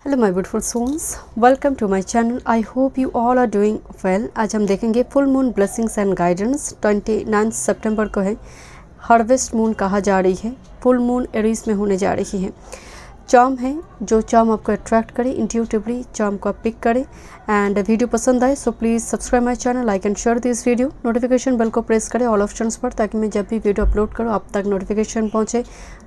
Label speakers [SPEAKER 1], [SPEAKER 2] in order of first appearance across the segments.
[SPEAKER 1] Hello my beautiful souls, welcome to my channel. I hope you all are doing well. आज हम देखेंगे full moon blessings and guidance. 29 सितंबर को है, harvest moon कहा जा रही है। फुल मून एरीज में होने जा रही है। चार्म है, जो चार्म आपको अट्रैक्ट करे, इंट्यूटिवली चार्म को आप पिक करें। एंड वीडियो पसंद आए so please subscribe my channel, like and share this video. Notification bell को प्रेस करें ऑल ऑप्शंस पर, ताकि मैं जब भी वीडियो अपलोड करूँ आप तक नोटिफिकेशन पहुँचे।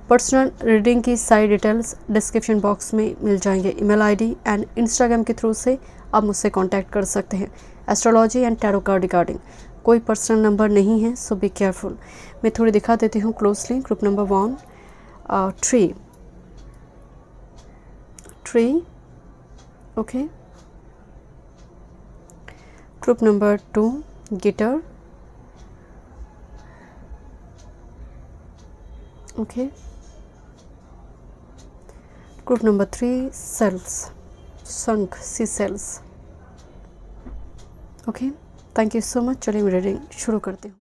[SPEAKER 1] पर्सनल रीडिंग की सारी डिटेल्स डिस्क्रिप्शन बॉक्स में मिल जाएंगे। ईमेल आईडी एंड इंस्टाग्राम के थ्रू से आप मुझसे कांटेक्ट कर सकते हैं। Astrology and tarot card regarding कोई पर्सनल नंबर नहीं है, सो बी केयरफुल। मैं थोड़ी दिखा देती हूँ closely. Group number 1 tree, okay. Group number 2 guitar, okay. Group number 3 shells, शंख, sea shells, okay. Thank you so much. चलिए मैं रीडिंग शुरू करती हूँ।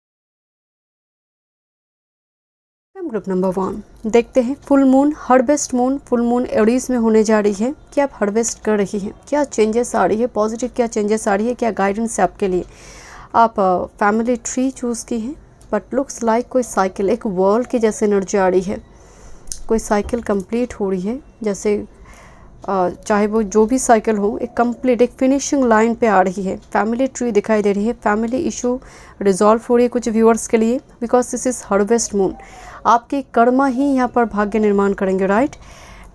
[SPEAKER 1] ग्रुप नंबर 1 देखते हैं। Full moon, harvest moon, full moon Aries में होने जा रही है। क्या आप हार्वेस्ट कर रही हैं? क्या चेंजेस आ रही है? पॉजिटिव क्या चेंजेस आ रही है? क्या गाइडेंस है आपके लिए? आप फैमिली ट्री चूज़ की हैं, बट लुक्स लाइक कोई साइकिल, एक वर्ल्ड की जैसे एनर्जी आ रही है। कोई साइकिल कंप्लीट हो रही है, जैसे चाहे वो जो भी साइकिल हो, एक कंप्लीट एक फिनिशिंग लाइन पे आ रही है। फैमिली ट्री दिखाई दे रही है। फैमिली इशू रिजॉल्व हो रही है कुछ व्यूअर्स के लिए, because this is harvest moon. आपके कर्मा ही यहाँ पर भाग्य निर्माण करेंगे, राइट।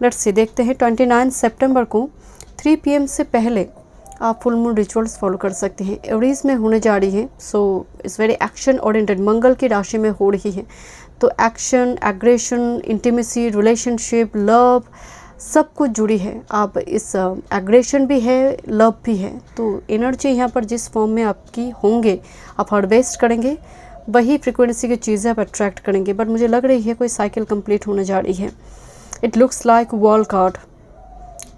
[SPEAKER 1] लेट्स सी, देखते हैं। 29 सितंबर को 3 PM से पहले आप फुल मून रिचुअल्स फॉलो कर सकते हैं। एरीज में होने जा रही है, so it's very action oriented, Mangal की राशि में हो रही है। तो action, aggression, intimacy, relationship, love सब कुछ जुड़ी है। आप इस एग्रेशन भी है, लव भी है। तो एनर्जी यहाँ पर जिस फॉर्म में आपकी होंगे, आप हार्वेस्ट करेंगे, वही फ्रिक्वेंसी की चीज़ें आप अट्रैक्ट करेंगे। बट मुझे लग रही है कोई साइकिल कंप्लीट होने जा रही है। It looks like wall card.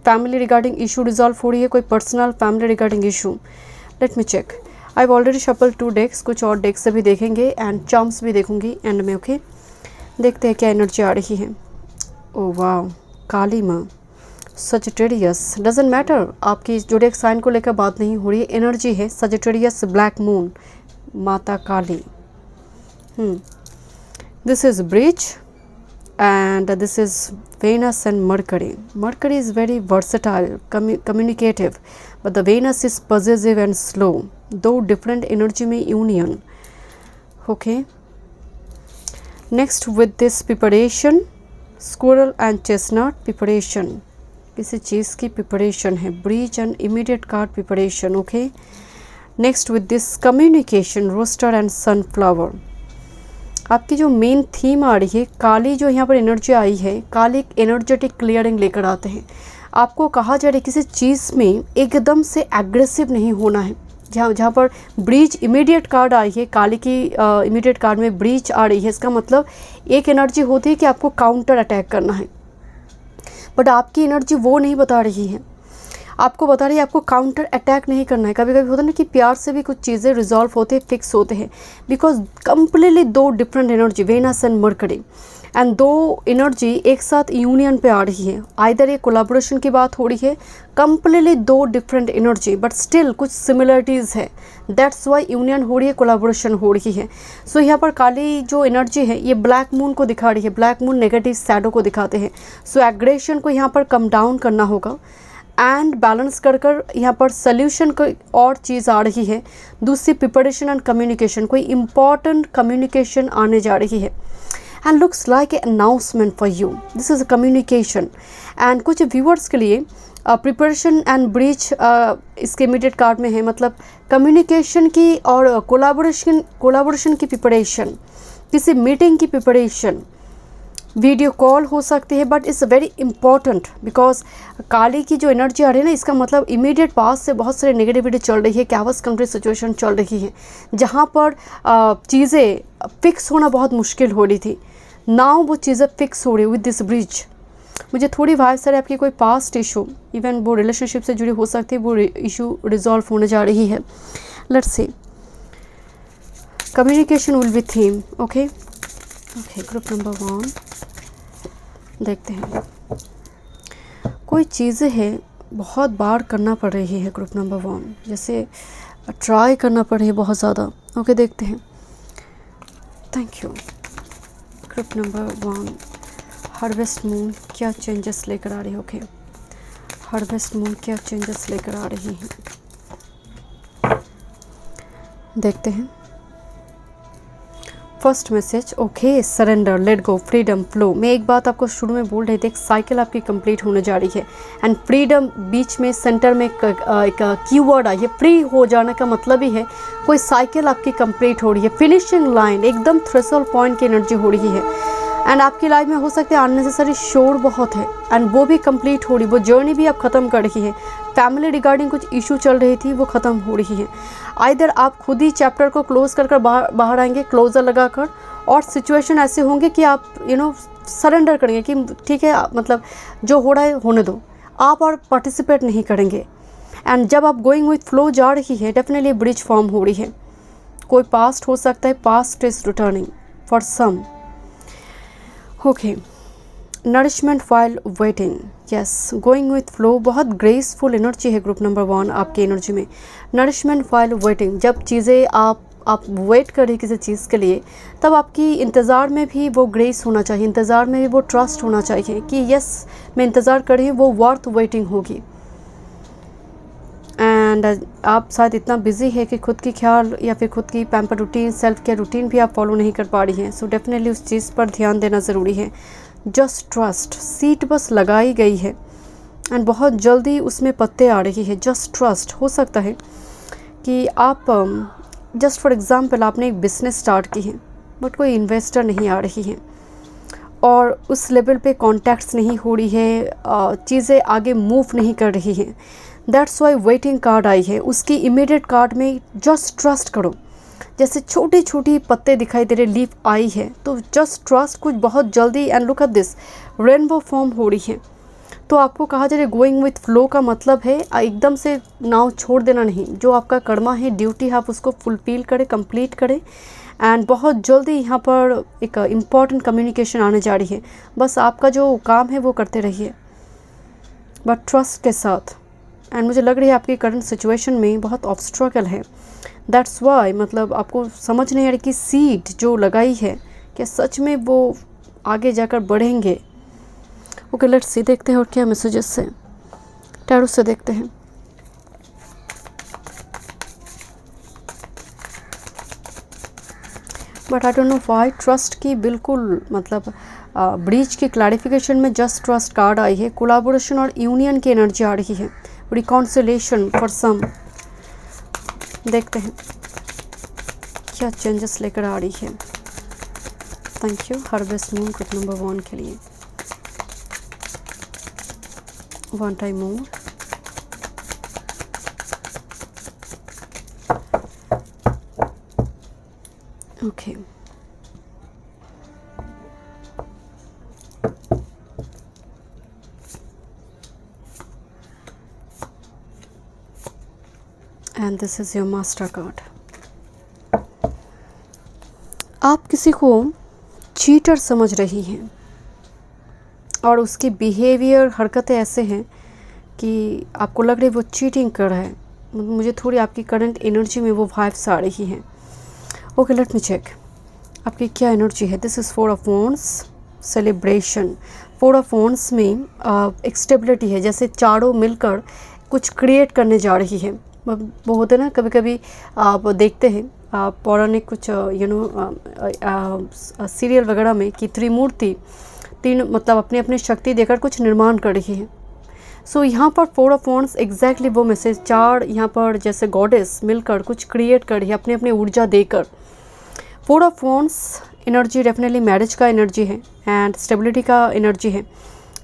[SPEAKER 1] Family regarding issue resolve हो रही है, कोई personal family regarding issue. Let me check. I have already shuffle 2 decks, कुछ और डेक्स से भी देखेंगे एंड चार्म्स भी देखूंगी एंड में, ओके। देखते हैं क्या एनर्जी आ रही है। ओ वाह, काली माँ, सजिटेरियस, डजेंट मैटर आपकी जोडिएक साइन को लेकर बात नहीं हो रही है। एनर्जी है सजिटेरियस, ब्लैक मून, माता Kali. This is bridge and this is Venus and Mercury. Mercury is very versatile, communicative, but the Venus is possessive and slow, though different energy में union, okay. Next with this preparation, squirrel and chestnut preparation, किसी चीज़ की preparation है। Breach and immediate card preparation, okay. Next with this communication, rooster and sunflower. आपकी जो main theme आ रही है, काली जो यहाँ पर एनर्जी आई है, काली एक एनर्जेटिक क्लियरिंग लेकर आते हैं। आपको कहा जा रहा है किसी चीज़ में एकदम से एग्रेसिव नहीं होना है। जहाँ पर ब्रीच इमीडिएट कार्ड आई है, काली की इमीडिएट कार्ड में ब्रीच आ रही है, इसका मतलब एक एनर्जी होती है कि आपको काउंटर अटैक करना है, बट आपकी एनर्जी वो नहीं बता रही है। आपको बता रही है आपको काउंटर अटैक नहीं करना है। कभी कभी होता है ना कि प्यार से भी कुछ चीज़ें रिजॉल्व होते हैं, फिक्स होते हैं, because completely 2 different energy, Venus and Mercury, and 2 energy एक साथ यूनियन पे आ रही है। आइदर ये कोलैबोरेशन की बात हो रही है, completely 2 different energy, but still कुछ सिमिलरिटीज़ है। दैट्स वाई यूनियन हो रही है, कोलैबोरेशन हो रही है। सो यहाँ पर काली जो एनर्जी है, ये ब्लैक मून को दिखा रही है। ब्लैक मून नेगेटिव शैडो को दिखाते हैं। सो एग्रेशन को यहाँ पर कम डाउन करना होगा एंड बैलेंस कर यहाँ पर सोल्यूशन कोई और चीज़ आ रही है। दूसरी प्रिपरेशन एंड कम्युनिकेशन, कोई इम्पॉर्टेंट कम्युनिकेशन आने जा रही है। And looks like a announcement for you, this is a communication. And कुछ व्यूअर्स के लिए प्रिपरेशन एंड ब्रीच इसके इमीडिएट कार्ड में है, मतलब कम्युनिकेशन की और कोलैबोरेशन की प्रिपरेशन, किसी मीटिंग की प्रिपरेशन, वीडियो कॉल हो सकती है, but it's very important because Kali की जो एनर्जी आ रही है ना, इसका मतलब इमीडिएट पास से बहुत सारी नेगेटिविटी चल रही है, कैवस कंट्री सिचुएशन चल रही है, जहाँ पर चीज़ें फिक्स होना बहुत मुश्किल हो रही थी। नाउ वो चीज़ें फिक्स हो रही है विद दिस ब्रिज। मुझे थोड़ी वाइब्स आ रही है आपकी कोई पास्ट इशू, इवन वो रिलेशनशिप से जुड़ी हो सकती है, वो इशू रिजॉल्व होने जा रही है। Let's see, communication will be theme, okay. Group number 1 देखते हैं। कोई चीज़ें हैं बहुत बार करना पड़ रही है ग्रुप नंबर 1, जैसे ट्राई करना पड़ रही है बहुत ज़्यादा। ओके, देखते हैं। Thank you. Group number 1, harvest moon क्या चेंजेस लेकर आ रही है? ओके, हार्वेस्ट मून क्या चेंजेस लेकर आ रही है, देखते हैं। First message, okay, surrender, let go, freedom, flow. मैं एक बात आपको शुरू में बोल रही थी, एक साइकिल आपकी कंप्लीट होने जा रही है एंड फ्रीडम बीच में सेंटर में एक कीवर्ड आई है। फ्री हो जाने का मतलब ही है कोई साइकिल आपकी कंप्लीट हो रही है, फिनिशिंग लाइन, एकदम थ्रेशोल्ड पॉइंट की एनर्जी हो रही है। एंड आपकी लाइफ में हो सकता है अननेसेसरी शोर बहुत है एंड वो भी कंप्लीट हो रही, वो जर्नी भी आप ख़त्म कर रही है। फैमिली रिगार्डिंग कुछ इशू चल रही थी, वो ख़त्म हो रही है। आइदर आप खुद ही चैप्टर को क्लोज कर बाहर आएंगे, क्लोजर लगाकर, और सिचुएशन ऐसे होंगे कि आप सरेंडर करेंगे कि ठीक है, मतलब जो हो रहा है होने दो, आप और पार्टिसिपेट नहीं करेंगे। एंड जब आप गोइंग विथ फ्लो जा रही है, डेफिनेटली ब्रिज फॉर्म हो रही है। कोई पास्ट हो सकता है, past is returning for some. Okay, nourishment while waiting, yes, going with flow, बहुत ग्रेसफुल एनर्जी है ग्रुप नंबर 1 आपकी एनर्जी में। नरिशमेंट वाइल वेटिंग, जब चीज़ें आप वेट कर रही किसी चीज़ के लिए, तब आपकी इंतज़ार में भी वो ग्रेस होना चाहिए, इंतज़ार में भी वो ट्रस्ट होना चाहिए कि यस, मैं इंतज़ार कर रही हूँ, वो वर्थ वेटिंग होगी। एंड आप शायद इतना बिजी है कि खुद की ख्याल या फिर खुद की pamper routine, self care routine भी आप फॉलो नहीं कर पा रही हैं। सो डेफिनेटली उस चीज़ पर ध्यान देना ज़रूरी है। जस्ट ट्रस्ट, सीट बस लगाई गई है एंड बहुत जल्दी उसमें पत्ते आ रही है। जस्ट ट्रस्ट, हो सकता है कि आप जस्ट फॉर एग्ज़ाम्पल आपने एक बिज़नेस स्टार्ट की है बट कोई इन्वेस्टर नहीं आ रही है और उस लेवल पे कॉन्टैक्ट्स नहीं हो रही है, चीज़ें आगे मूव नहीं कर रही हैं। दैट्स वाई वेटिंग कार्ड आई है। उसकी इमीडिएट कार्ड में जस्ट ट्रस्ट करो, जैसे छोटी छोटी पत्ते दिखाई दे रहे, लीफ आई है, तो जस्ट ट्रस्ट, कुछ बहुत जल्दी। And look at this, rainbow form हो रही है। तो आपको कहा जा रहा है गोइंग विथ फ्लो का मतलब है एकदम से नाव छोड़ देना नहीं। जो आपका कर्मा है, ड्यूटी है, आप उसको फुलफिल करें, कंप्लीट करें। एंड बहुत जल्दी यहाँ पर एक इम्पॉर्टेंट कम्युनिकेशन आने जा रही है। बस आपका जो काम है वो करते रहिए, बट ट्रस्ट के साथ। एंड मुझे लग रही है आपकी करंट सिचुएशन में बहुत ऑब्स्ट्रकल है। दैट्स वाई, मतलब आपको समझ नहीं आ रही कि सीड जो लगाई है क्या सच में वो आगे जाकर बढ़ेंगे। ओके, लेट्स सी, देखते हैं और क्या मैसेजेस से, टैरो से देखते हैं। But I don't know why trust की बिल्कुल, मतलब ब्रीच की क्लैरिफिकेशन में जस्ट ट्रस्ट कार्ड आई है। कोलैबोरेशन और यूनियन की एनर्जी आ रही है। रिकॉन्सिलेशन फॉर सम, देखते हैं क्या चेंजेस लेकर आ रही है। Thank you. Harvest moon group number 1 के लिए one time more. Okay, and this is your master card. आप किसी को चीटर समझ रही हैं और उसकी बिहेवियर, हरकतें ऐसे हैं कि आपको लग रही है वो चीटिंग कर रहा है। मुझे थोड़ी आपकी करंट एनर्जी में वो वाइब्स आ रही हैं। ओके, लेट मी चेक आपकी क्या एनर्जी है। This is 4 of wands, celebration. 4 of wands में एक स्टेबिलिटी है, जैसे चारों मिलकर कुछ क्रिएट करने जा रही है। वो होते ना, कभी कभी आप देखते हैं पौराणिक कुछ सीरियल वगैरह में कि त्रिमूर्ति तीन, मतलब अपनी अपनी शक्ति देकर कुछ निर्माण कर रही है। सो यहाँ पर 4 ऑफ वॉन्ड्स एग्जैक्टली वो मैसेज, चार यहाँ पर जैसे गॉडेस मिलकर कुछ क्रिएट कर रही है अपनी अपनी ऊर्जा देकर। 4 of wands energy definitely marriage का एनर्जी है एंड स्टेबिलिटी का एनर्जी है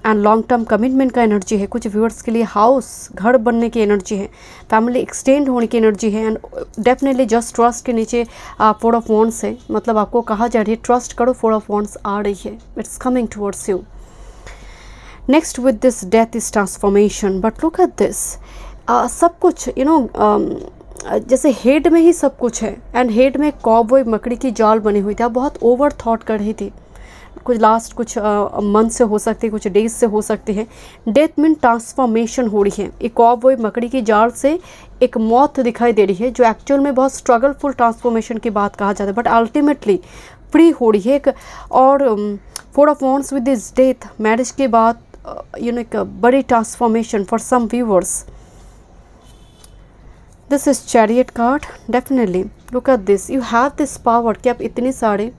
[SPEAKER 1] एंड लॉन्ग टर्म कमिटमेंट का एनर्जी है। कुछ व्यूअर्स के लिए हाउस, घर बनने की एनर्जी है, फैमिली एक्सटेंड होने की एनर्जी है एंड डेफिनेटली जस्ट ट्रस्ट के नीचे 4 ऑफ वॉन्ड्स है। मतलब आपको कहा जा रही है ट्रस्ट करो, 4 ऑफ वॉन्ड्स आ रही है, it's coming towards you. Next with this death is transformation, but look at this, सब कुछ जैसे हेड में ही सब कुछ है एंड हेड में कॉबॉय मकड़ी की जाल बनी हुई थी। आप बहुत ओवर थॉट कर रही थी, कुछ लास्ट कुछ मंथ से हो सकती है, कुछ डेज से हो सकती है। डेथ मीन ट्रांसफॉर्मेशन हो रही है। एक कॉबॉय मकड़ी की जाल से एक मौत दिखाई दे रही है, जो एक्चुअल में बहुत स्ट्रगलफुल ट्रांसफॉर्मेशन की बात कहा जाता है, बट अल्टीमेटली फ्री हो रही है एक। और 4 of wands with this death, marriage के बाद एक बड़ी transformation for some viewers. This is chariot card. Definitely look at this, you have this power कि आप इतने सारे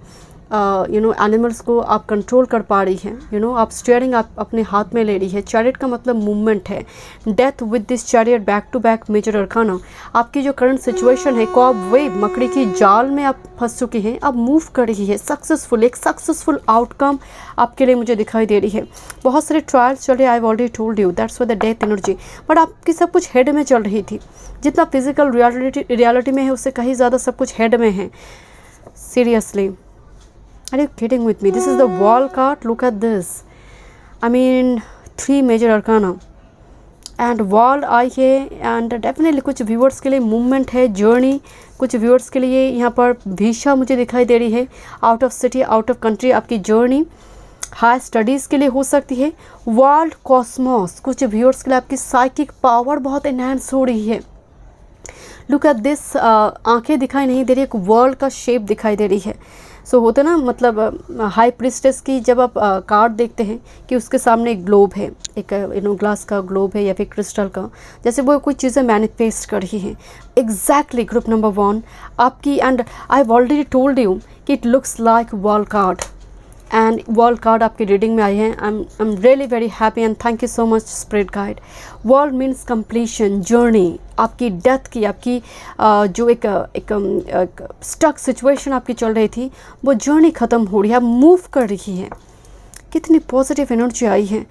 [SPEAKER 1] एनिमल्स को आप कंट्रोल कर पा रही हैं। आप स्टीयरिंग आप अपने हाथ में ले रही है। चैरियट का मतलब मूवमेंट है। Death with this chariot, back to back major arcana. आपकी जो करंट सिचुएशन है, कॉबवेब मकड़ी की जाल में आप फंस चुकी हैं, अब मूव कर रही है सक्सेसफुल। एक सक्सेसफुल आउटकम आपके लिए मुझे दिखाई दे रही है। बहुत सारे ट्रायल्स चल रहे, आई already told you, that's why the death energy. But आपकी सब कुछ हेड में चल रही थी। जितना फिजिकल रियलिटी में है, उससे कहीं ज़्यादा सब कुछ हेड में है। Seriously, are you kidding with me? This is the wall card. Look at this. I mean 3 major arcana and wall आई है। एंड डेफिनेटली कुछ व्यूअर्स के लिए मूवमेंट है, जर्नी। कुछ व्यूअर्स के लिए यहाँ पर भीषा मुझे दिखाई दे रही है। Out of city, out of country आपकी जर्नी हाई स्टडीज़ के लिए हो सकती है। वर्ल्ड कॉस्मोस, कुछ व्यूअर्स के लिए आपकी साइकिक पावर बहुत एनहांस हो रही है। लुक एट दिस, आंखें दिखाई नहीं दे रही, एक वर्ल्ड का शेप दिखाई दे रही है। सो होता ना, मतलब हाई प्रिस्टेस की जब आप कार्ड देखते हैं कि उसके सामने एक ग्लोब है, एक ग्लास का ग्लोब है या फिर क्रिस्टल का, जैसे वो कोई चीज़ें मैनिफेस्ट कर रही हैं। एग्जैक्टली ग्रुप नंबर 1 आपकी। And I have already told you कि it looks like world card, and world card आपकी रीडिंग में आई है। I am really very happy and thank you so much spirit guide. World means completion, journey. आपकी death की, आपकी जो एक स्टक सिचुएशन आपकी चल रही थी, वो जर्नी ख़त्म हो रही है, आप मूव कर रही है। कितनी पॉजिटिव एनर्जी आई है।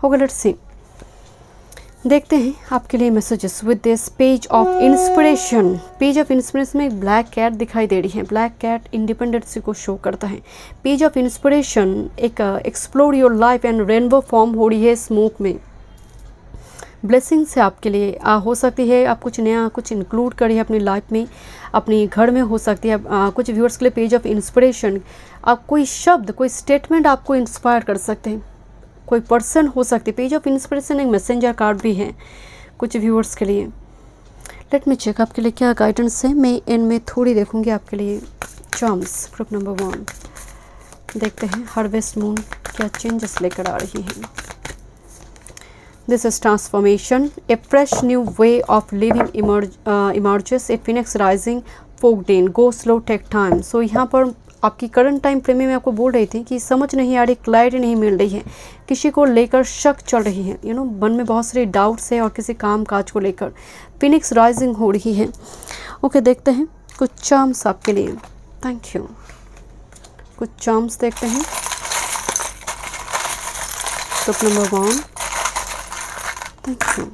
[SPEAKER 1] ओके, लेट्स सी, देखते हैं आपके लिए messages with this page of inspiration. Page of inspiration में एक ब्लैक कैट दिखाई दे रही है। ब्लैक कैट इंडिपेंडेंसी को शो करता है। पेज ऑफ इंस्पिरेशन एक explore your life and rainbow form हो रही है स्मोक में। ब्लेसिंग्स है आपके लिए। हो सकती है आप कुछ नया कुछ इंक्लूड करिए अपनी लाइफ में, अपने घर में हो सकती है। कुछ व्यूअर्स के लिए पेज ऑफ इंस्पिरेशन, आप कोई शब्द, कोई स्टेटमेंट आपको इंस्पायर कर सकते हैं। कोई पर्सन हो सकती है। पेज ऑफ इंस्पिरेशन एक मैसेंजर कार्ड भी है कुछ व्यूअर्स के लिए। लेट मी चेक आपके लिए क्या गाइडेंस है। मैं इनमें थोड़ी देखूंगी आपके लिए। चार्म्स ग्रुप नंबर 1, देखते हैं हार्वेस्ट मून क्या चेंजेस लेकर आ रही है। This is transformation, a fresh new way of living emerges, a phoenix rising, फोकडेन, go slow take time. So यहाँ पर आपकी करंट टाइम फ्रेम में मैं आपको बोल रही थी कि समझ नहीं आ रही, क्लैरिटी नहीं मिल रही है, किसी को लेकर शक चल रही है, मन में बहुत सारे डाउट्स है और किसी काम काज को लेकर फिनिक्स राइजिंग हो रही है। ओके, देखते हैं कुछ चार्म्स आपके लिए। Thank you. कुछ चार्म्स देखते हैं। Group number 1, thank you.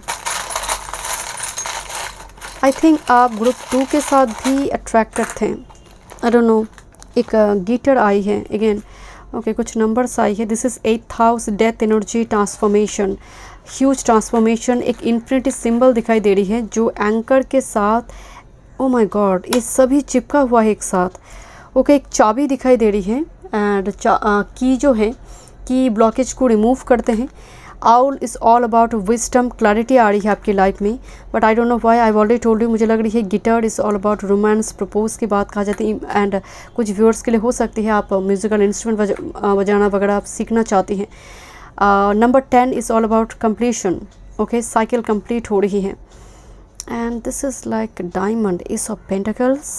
[SPEAKER 1] I think आप ग्रुप 2 के साथ भी अट्रैक्टेड थे। आई डोंट नो। एक गिटर आई है अगेन। ओके, कुछ नंबर्स आई है। This is 8th house, death energy, transformation, huge transformation. एक इन्फिनिटी सिंबल दिखाई दे रही है जो एंकर के साथ, ओ माय गॉड, ये सभी चिपका हुआ है एक साथ। ओके, एक चाबी दिखाई दे रही है एंड की जो है, की ब्लॉकेज को रिमूव करते हैं। Owl is all about wisdom, clarity आ रही है आपकी लाइफ में, but I don't know why. I already told you, मुझे लग रही है guitar is all about romance, propose की बात कहा जाती है। एंड कुछ व्यूअर्स के लिए हो सकती है आप म्यूजिकल इंस्ट्रूमेंट बजाना वगैरह आप सीखना चाहती हैं। Number 10 is all about completion. Okay, cycle complete हो रही है। And this is like diamond, ace of pentacles,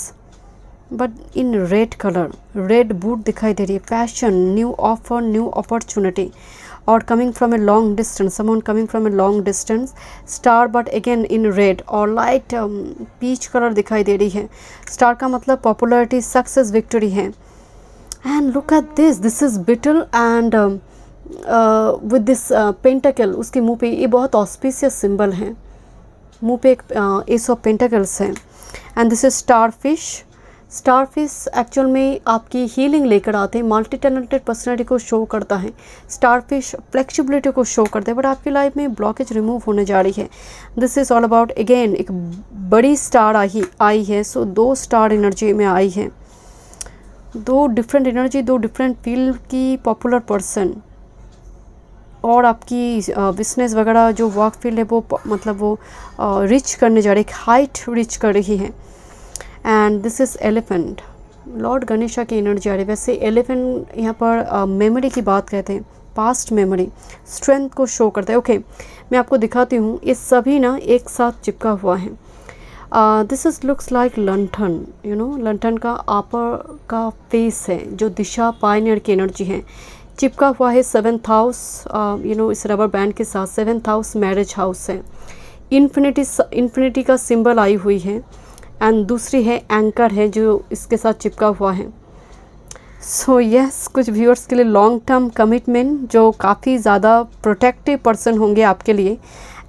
[SPEAKER 1] but in red colour, red boot दिखाई दे रही है। Passion, new offer, new opportunity, और coming from a long distance, someone coming from a long distance. Star but again in red और light peach colour दिखाई दे रही है। स्टार का मतलब पॉपुलैरिटी, सक्सेस, विक्ट्री है। And look at this, this is beetle and with this pentacle उसके मुंह पे, ये बहुत ऑस्पिशियस सिंबल है। मुंह पे एक एस ऑफ पेंटाकल्स है। And this is star fish. Starfish actual में आपकी हीलिंग लेकर आते हैं, मल्टी टैलेंटेड पर्सनैलिटी को शो करता है। स्टारफिश फ्लेक्सिबिलिटी को शो करते हैं, बट आपकी लाइफ में ब्लॉकेज रिमूव होने जा रही है। This is all about again एक बड़ी स्टार आई है। सो 2 स्टार एनर्जी में आई है। दो डिफरेंट एनर्जी, दो डिफरेंट फील्ड की पॉपुलर पर्सन, और आपकी बिजनेस वगैरह जो वर्क फील्ड है वो मतलब वो रिच करने जा रही है, हाइट रिच कर रही है। And this is elephant, Lord Ganesha की एनर्जी आ रही है। वैसे एलिफेंट यहाँ पर मेमोरी की बात कहते हैं, पास्ट मेमोरी, स्ट्रेंथ को शो करता है। ओके, मैं आपको दिखाती हूँ, ये सभी ना एक साथ चिपका हुआ है। This is looks like lantern, you know, lantern का अपर का फेस है जो दिशा पायनियर की एनर्जी है, चिपका हुआ है 7th हाउस, यू नो, इस रबर बैंड के साथ 7th हाउस मैरिज हाउस है। इन्फिनिटी का सिंबल आई हुई है, एंड दूसरी है एंकर है जो इसके साथ चिपका हुआ है। सो यस, कुछ व्यूअर्स के लिए लॉन्ग टर्म कमिटमेंट, जो काफ़ी ज़्यादा प्रोटेक्टिव पर्सन होंगे आपके लिए।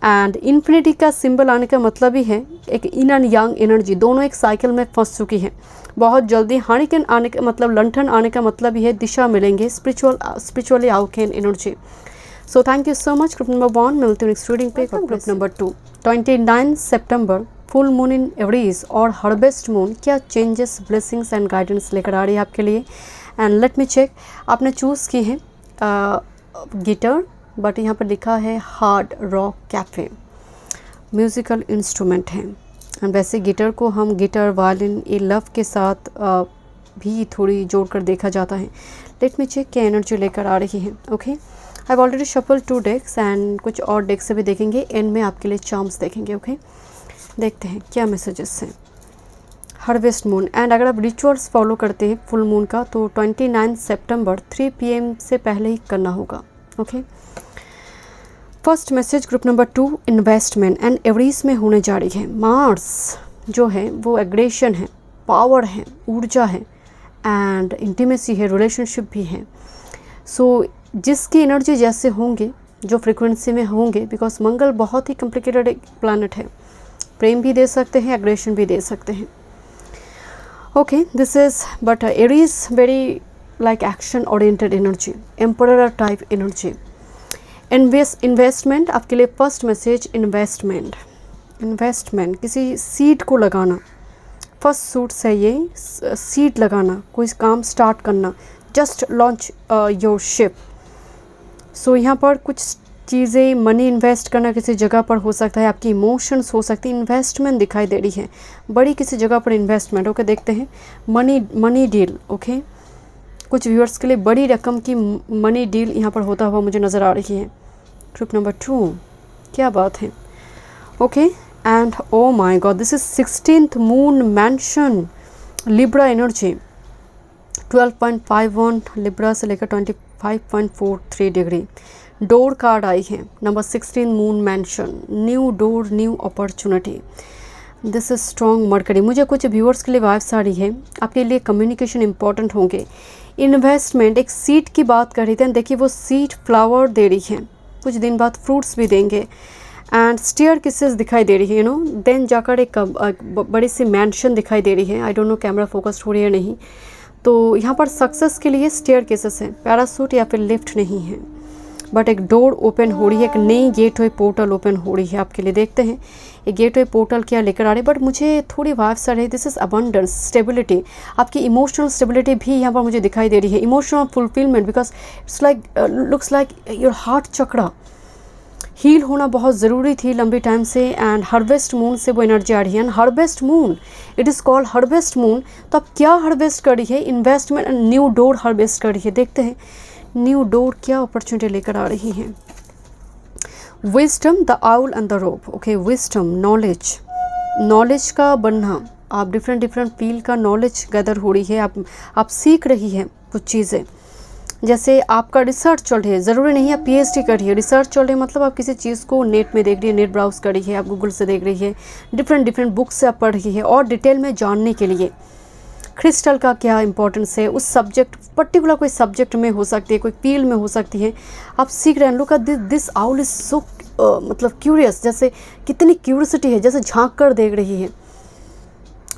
[SPEAKER 1] एंड इन्फिनिटी का सिंबल आने का मतलब ही है एक इन एंड यांग एनर्जी, दोनों एक साइकिल में फंस चुकी है। बहुत जल्दी हरिकेन आने का मतलब, लंठन आने का मतलब ही है दिशा मिलेंगे, spiritually awaken energy. So thank you so much. Group number 1 मिलते हैं नेक्स्ट रीडिंग पे। ग्रुप नंबर 2, 29 सितंबर, फुल मून इन एवरीज और हार्वेस्ट मून क्या चेंजेस, ब्लेसिंग्स एंड गाइडेंस लेकर आ रही है आपके लिए। एंड लेट मी चेक, आपने चूज़ की है गिटार, बट यहाँ पर लिखा है hard rock cafe, musical instrument है। एंड वैसे गिटार को हम गिटार, वायलिन, ये लव के साथ भी थोड़ी जोड़कर देखा जाता है। लेट मी चेक क्या एनर्जी लेकर आ रही है। Okay, I have already shuffle 2 decks and कुछ और डेक्स से भी देखेंगे, एंड में आपके लिए चार्म्स देखेंगे। ओके, देखते हैं क्या मैसेजेस हैं। हार्वेस्ट मून, एंड अगर आप रिचुअल्स फॉलो करते हैं फुल मून का तो 29 सितंबर 3 PM से पहले ही करना होगा। Okay, first message group number 2, investment and Aries में होने जा रही है। मार्स जो है वो एग्रेशन है, पावर है, ऊर्जा है, एंड इंटीमेसी है, रिलेशनशिप भी है। सो जिसकी एनर्जी जैसे होंगे, जो फ्रिक्वेंसी में होंगे, बिकॉज मंगल बहुत ही कॉम्प्लिकेटेड एक प्लानट है, प्रेम भी दे सकते हैं, एग्रेशन भी दे सकते हैं। Okay, this is but Aries very like action oriented energy, emperor type energy. Investment आपके लिए फर्स्ट मैसेज, इन्वेस्टमेंट, किसी सीड को लगाना, फर्स्ट सूट्स है ये, सीड लगाना, कोई काम स्टार्ट करना, जस्ट लॉन्च योर शिप। सो यहाँ पर कुछ चीज़ें, मनी इन्वेस्ट करना किसी जगह पर हो सकता है, आपकी इमोशंस हो सकती है, इन्वेस्टमेंट दिखाई दे रही है, बड़ी किसी जगह पर इन्वेस्टमेंट। ओके, देखते हैं मनी डील। ओके, कुछ व्यूअर्स के लिए बड़ी रकम की मनी डील यहाँ पर होता हुआ मुझे नज़र आ रही है। ग्रुप नंबर 2, क्या बात है। Okay, and O my God, this is 16th moon mention, Libra energy, 12.51 Libra से लेकर 25.43 डिग्री। डोर कार्ड आई है, number 16 moon mention, new door, new opportunity. This is strong mercury. मुझे कुछ व्यूअर्स के लिए वाइब्स आ रही है, आपके लिए कम्युनिकेशन इंपॉर्टेंट होंगे। इन्वेस्टमेंट, एक सीड की बात कर रही थी, देखिए वो सीड फ्लावर दे रही है, कुछ दिन बाद फ्रूट्स भी देंगे। एंड स्टेयर किसेस दिखाई दे रही है, यू नो, देन जाकर एक बड़ी सी मैंशन दिखाई दे रही है। आई डोंट नो कैमरा फोकस्ड हो रही है नहीं, तो यहाँ पर सक्सेस के लिए स्टेयर केसेस हैं, पैरासूट या फिर लिफ्ट नहीं है, बट एक डोर ओपन हो रही है, एक नई गेटवे पोर्टल ओपन हो रही है आपके लिए। देखते हैं ये गेटवे पोर्टल क्या लेकर आ रही है, बट मुझे थोड़ी वाइब्स आ रही है, दिस इज अबंडेंस, स्टेबिलिटी, आपकी इमोशनल स्टेबिलिटी भी यहाँ पर मुझे दिखाई दे रही है, emotional fulfilment, because it's like looks like your heart chakra heal होना बहुत ज़रूरी थी लंबी टाइम से। एंड हार्वेस्ट मून से वो एनर्जी आ रही है, and harvest moon, it is called harvest moon. तो अब क्या हार्वेस्ट कर रही है, investment and new door harvest कर रही है। देखते हैं न्यू डोर क्या अपॉर्चुनिटी लेकर आ रही है। Wisdom, the owl and the rope. Okay, wisdom, knowledge, knowledge का बनना, आप डिफरेंट फील्ड का नॉलेज गैदर हो रही है, आप सीख रही है कुछ चीज़ें, जैसे आपका रिसर्च चल रही है, ज़रूरी नहीं आप PhD कर रही है, रिसर्च चल रही है मतलब आप किसी चीज़ को नेट में देख रही है, नेट ब्राउज कर रही है, आप गूगल से देख रही है, डिफरेंट बुक्स से आप पढ़ रही है, और डिटेल में जानने के लिए क्रिस्टल का क्या इंपॉर्टेंस है, उस सब्जेक्ट, पर्टिकुलर कोई सब्जेक्ट में हो सकती है, कोई फील्ड में हो सकती है, आप सीख रहे हैं। Look at this owl is so मतलब क्यूरियस, जैसे कितनी क्यूरियोसिटी है, जैसे झांक कर देख रही है,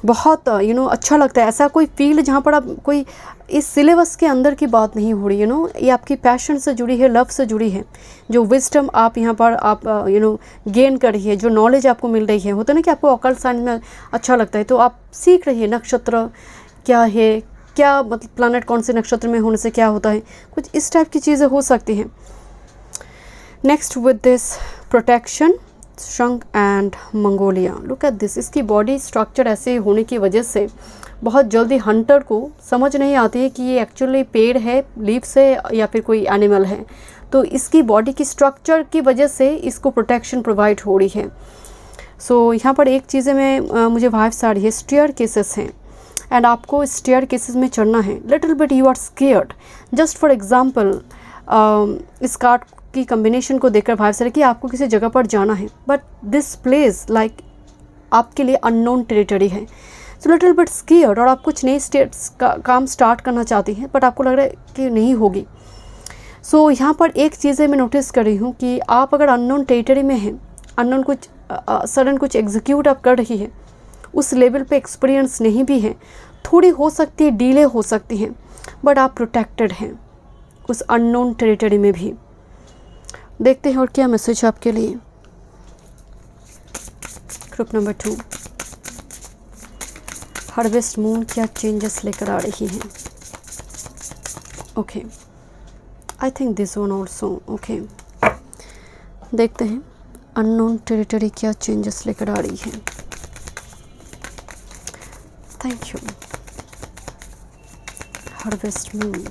[SPEAKER 1] बहुत यू नो अच्छा लगता है। ऐसा कोई फील्ड जहाँ पर आप कोई इस सिलेबस के अंदर की बात नहीं हो रही, यू नो, ये आपकी पैशन से जुड़ी है, लव से जुड़ी है, जो विजडम आप यहाँ पर आप यू नो गेन कर रही है, जो नॉलेज आपको मिल रही है। होता है ना कि आपको ऑकल्ट साइंस में अच्छा लगता है, तो आप सीख रही है नक्षत्र क्या है, क्या मतलब प्लैनेट कौन से नक्षत्र में होने से क्या होता है, कुछ इस टाइप की चीज़ें हो सकती हैं। नेक्स्ट विद दिस प्रोटेक्शन शंख and Mongolia, look at this, इसकी बॉडी स्ट्रक्चर ऐसे होने की वजह से बहुत जल्दी हंटर को समझ नहीं आती है कि ये एक्चुअली पेड़ है, लीव्स है या फिर कोई एनिमल है। तो इसकी बॉडी की स्ट्रक्चर की वजह से इसको प्रोटेक्शन प्रोवाइड हो रही है। सो यहाँ पर एक चीज़ें में मुझे वाइब्स आ रही है, स्टेयर केसेस हैं एंड आपको स्टेयर केसेस में चढ़ना है। Little bit you are scared, just for example इस कार्ड की कम्बिनेशन को देखकर वाइब्स आ रही है कि आपको किसी जगह पर जाना है, बट दिस प्लेस लाइक आपके लिए अननोन टेरिटरी है। सो लिटिल बिट स्केयर्ड, और आप कुछ नए स्टेट्स का काम स्टार्ट करना चाहती हैं बट आपको लग रहा है कि नहीं होगी। सो यहाँ पर एक चीज़ें मैं नोटिस कर रही हूँ कि आप अगर अननोन टेरिटरी में हैं, अननोन कुछ सडन कुछ एग्जीक्यूट आप कर रही है, उस लेवल पे एक्सपीरियंस नहीं भी है, थोड़ी हो सकती है डिले हो सकती है, बट आप प्रोटेक्टेड हैं उस अननोन टेरिटरी में भी। देखते हैं और क्या मैसेज आपके लिए। ग्रुप नंबर 2, हार्वेस्ट मून क्या चेंजेस लेकर आ रही हैं। Okay, I think this one also. Okay, देखते हैं अननोन टेरिटरी क्या चेंजेस लेकर आ रही है। Thank you. हार्वेस्ट मून,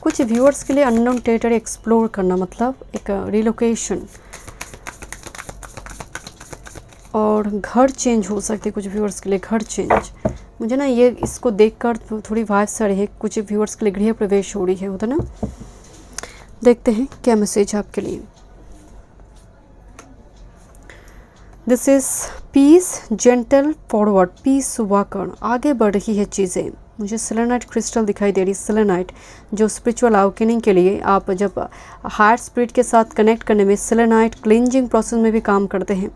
[SPEAKER 1] कुछ व्यूअर्स के लिए अननोन टेरिटरी एक्सप्लोर करना मतलब एक रिलोकेशन और घर चेंज हो सकते हैं। कुछ व्यूअर्स के लिए घर चेंज, मुझे ना ये इसको देखकर थोड़ी वाइब्स आ रही है, कुछ व्यूअर्स के लिए गृह प्रवेश हो रही है, होता ना। देखते हैं क्या मैसेज आपके लिए। This is peace gentle forward, peace walker, आगे बढ़ रही है चीज़ें। मुझे सेलेनाइट क्रिस्टल दिखाई दे रही है, सेलेनाइट जो स्पिरिचुअल अवेकनिंग के लिए, आप जब हायर स्पिरिट के साथ कनेक्ट करने में सेलेनाइट क्लींजिंग प्रोसेस में भी काम करते हैं।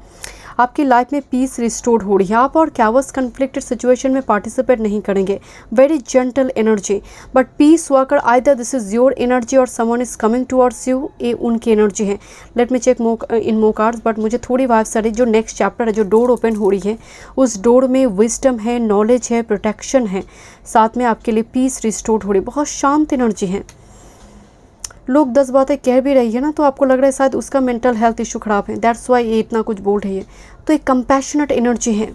[SPEAKER 1] आपकी लाइफ में पीस रिस्टोर्ड हो रही है, आप और कैवस कन्फ्लिक्टेड सिचुएशन में पार्टिसिपेट नहीं करेंगे। Very gentle energy, but peace walker either this is your energy और someone is coming towards you, ये उनकी एनर्जी है। Let me check in more cards, but मुझे थोड़ी वाइब्स आ रही है। जो नेक्स्ट चैप्टर है, जो डोर ओपन हो रही है, उस डोर में विजडम है, नॉलेज है, प्रोटेक्शन है, साथ में आपके लिए पीस रिस्टोर्ड हो रही है। बहुत शांत एनर्जी है। लोग 10 बातें कह भी रही है ना, तो आपको लग रहा है शायद उसका मेंटल हेल्थ इशू ख़राब है, दैट्स वाई ये इतना कुछ बोल रही है। तो एक कंपैशनेट एनर्जी है।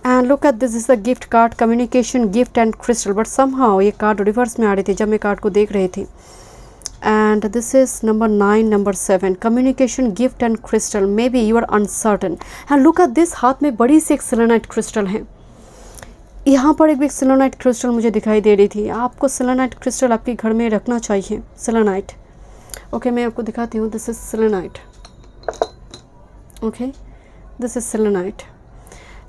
[SPEAKER 1] And look at this, is the gift card, communication, gift and crystal, but somehow ये कार्ड रिवर्स में आ रही थी जब मैं कार्ड को देख रही थी। And this is number 9, number 7, communication, gift and crystal, may be you are uncertain. And look at this, हाथ में बड़ी सी एक सेलेनाइट क्रिस्टल है। यहाँ पर एक भी सेलेनाइट क्रिस्टल मुझे दिखाई दे रही थी। आपको सेलेनाइट क्रिस्टल आपके घर में रखना चाहिए। सेलेनाइट, ओके, मैं आपको दिखाती हूँ। This is selenite, okay, this is selenite.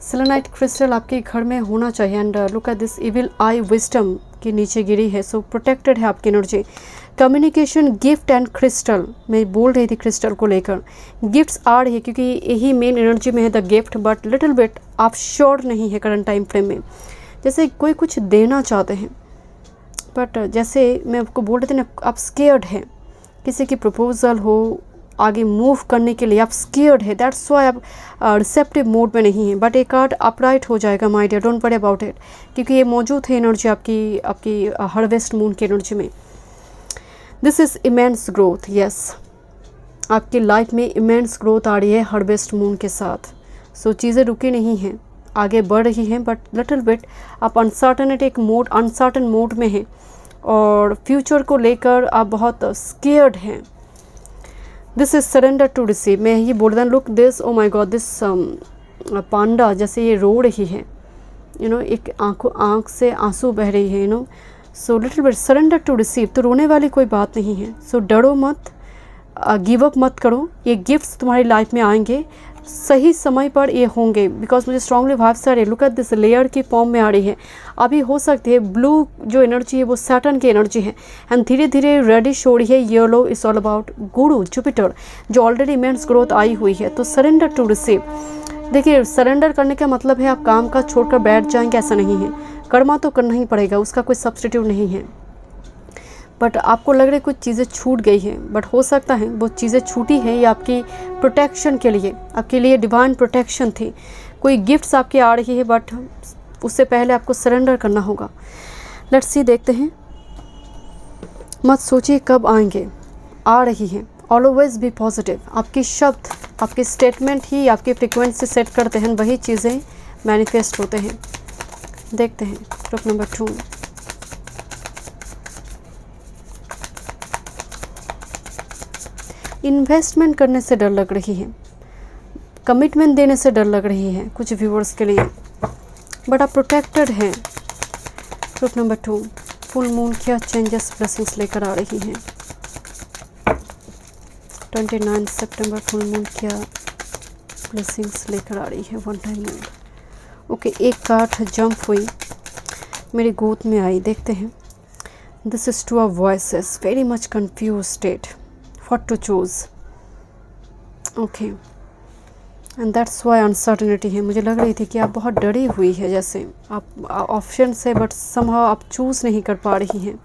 [SPEAKER 1] Selenite crystal आपके घर में होना चाहिए। And look at this, evil I wisdom के नीचे गिरी है, सो प्रोटेक्टेड है आपकी energy. Communication, gift and crystal, मैं बोल रही थी क्रिस्टल को लेकर। गिफ्ट्स आ रही है क्योंकि यही मेन एनर्जी में है, the gift, but little bit आप श्योर नहीं है करंट टाइम फ्रेम में। जैसे कोई कुछ देना चाहते हैं, बट जैसे मैं आपको बोल रही थी ना, आप स्केयर्ड हैं। किसी की प्रपोजल हो, आगे मूव करने के लिए आप स्केयर्ड है, दैट्स वाई आप रिसेप्टिव मोड में नहीं है। बट एक कार्ड अपराइट हो जाएगा my dear, don't worry about it, क्योंकि ये मौजूद है एनर्जी आपकी हार्वेस्ट मून की एनर्जी में। This is immense growth, yes, आपकी लाइफ में इमेंस ग्रोथ आ रही है हार्वेस्ट मून के साथ। सो चीज़ें रुकी नहीं हैं, आगे बढ़ रही हैं, बट लिटिल बिट आप अनसर्टनिटी, एक मोड, अनसर्टन मोड में हैं और फ्यूचर को लेकर आप बहुत स्केयर्ड हैं। This is surrender to receive, मैं ये बोल रहा हूँ। Look this, oh my God, this panda जैसे ये रो रही है, यू नो, एक आँख से आंसू बह रही है, you know. So little bit surrender to receive, तो रोने वाली कोई बात नहीं है। सो डरो मत, गिव अप मत करो, ये गिफ्ट्स तुम्हारी लाइफ में आएंगे, सही समय पर ये होंगे। बिकॉज मुझे स्ट्रांगली वाइब्स आ रही है, लुक एट दिस, लेयर की फॉर्म में आ रही है। अभी हो सकती है ब्लू जो एनर्जी है वो सैटर्न की एनर्जी है, एंड धीरे धीरे रेडिश हो रही है। Yellow is all about Guru Jupiter, जो ऑलरेडी इमेंस ग्रोथ आई हुई है। तो सरेंडर टू रिसीव, देखिए सरेंडर करने का मतलब है आप काम का छोड़कर बैठ जाएंगे, ऐसा नहीं है। कर्मा तो करना ही पड़ेगा, उसका कोई सब्स्टिट्यूट नहीं है। बट आपको लग रहा है कुछ चीज़ें छूट गई हैं, बट हो सकता है वो चीज़ें छूटी हैं ये आपकी प्रोटेक्शन के लिए, आपके लिए डिवाइन प्रोटेक्शन थी। कोई गिफ्ट्स आपके आ रही है, बट उससे पहले आपको सरेंडर करना होगा। लेट्स सी, देखते हैं। मत सोचिए कब आएंगे, आ रही हैं। Always be positive. आपके शब्द, आपके स्टेटमेंट ही आपकी फ्रिक्वेंसी सेट करते हैं, वही चीज़ें मैनिफेस्ट होते हैं। देखते हैं ग्रुप नंबर 2। इन्वेस्टमेंट करने से डर लग रही है, कमिटमेंट देने से डर लग रही है कुछ व्यूअर्स के लिए, बट आप प्रोटेक्टेड हैं। ग्रुप नंबर 2, फुल मून क्या चेंजेस ब्लेसिंग्स लेकर आ रही हैं। 29 सितंबर फुल मून क्या ब्लेसिंग्स लेकर आ रही है। One time moon. ओके, एक कार्ड जंप हुई, मेरी गोद में आई। देखते हैं। This is two of voices, very much confuse state, what to choose. Okay, and that's why uncertainty है। मुझे लग रही थी कि आप बहुत डरी हुई है, जैसे आप ऑप्शन से, बट समहाउ आप चूज़ नहीं कर पा रही हैं।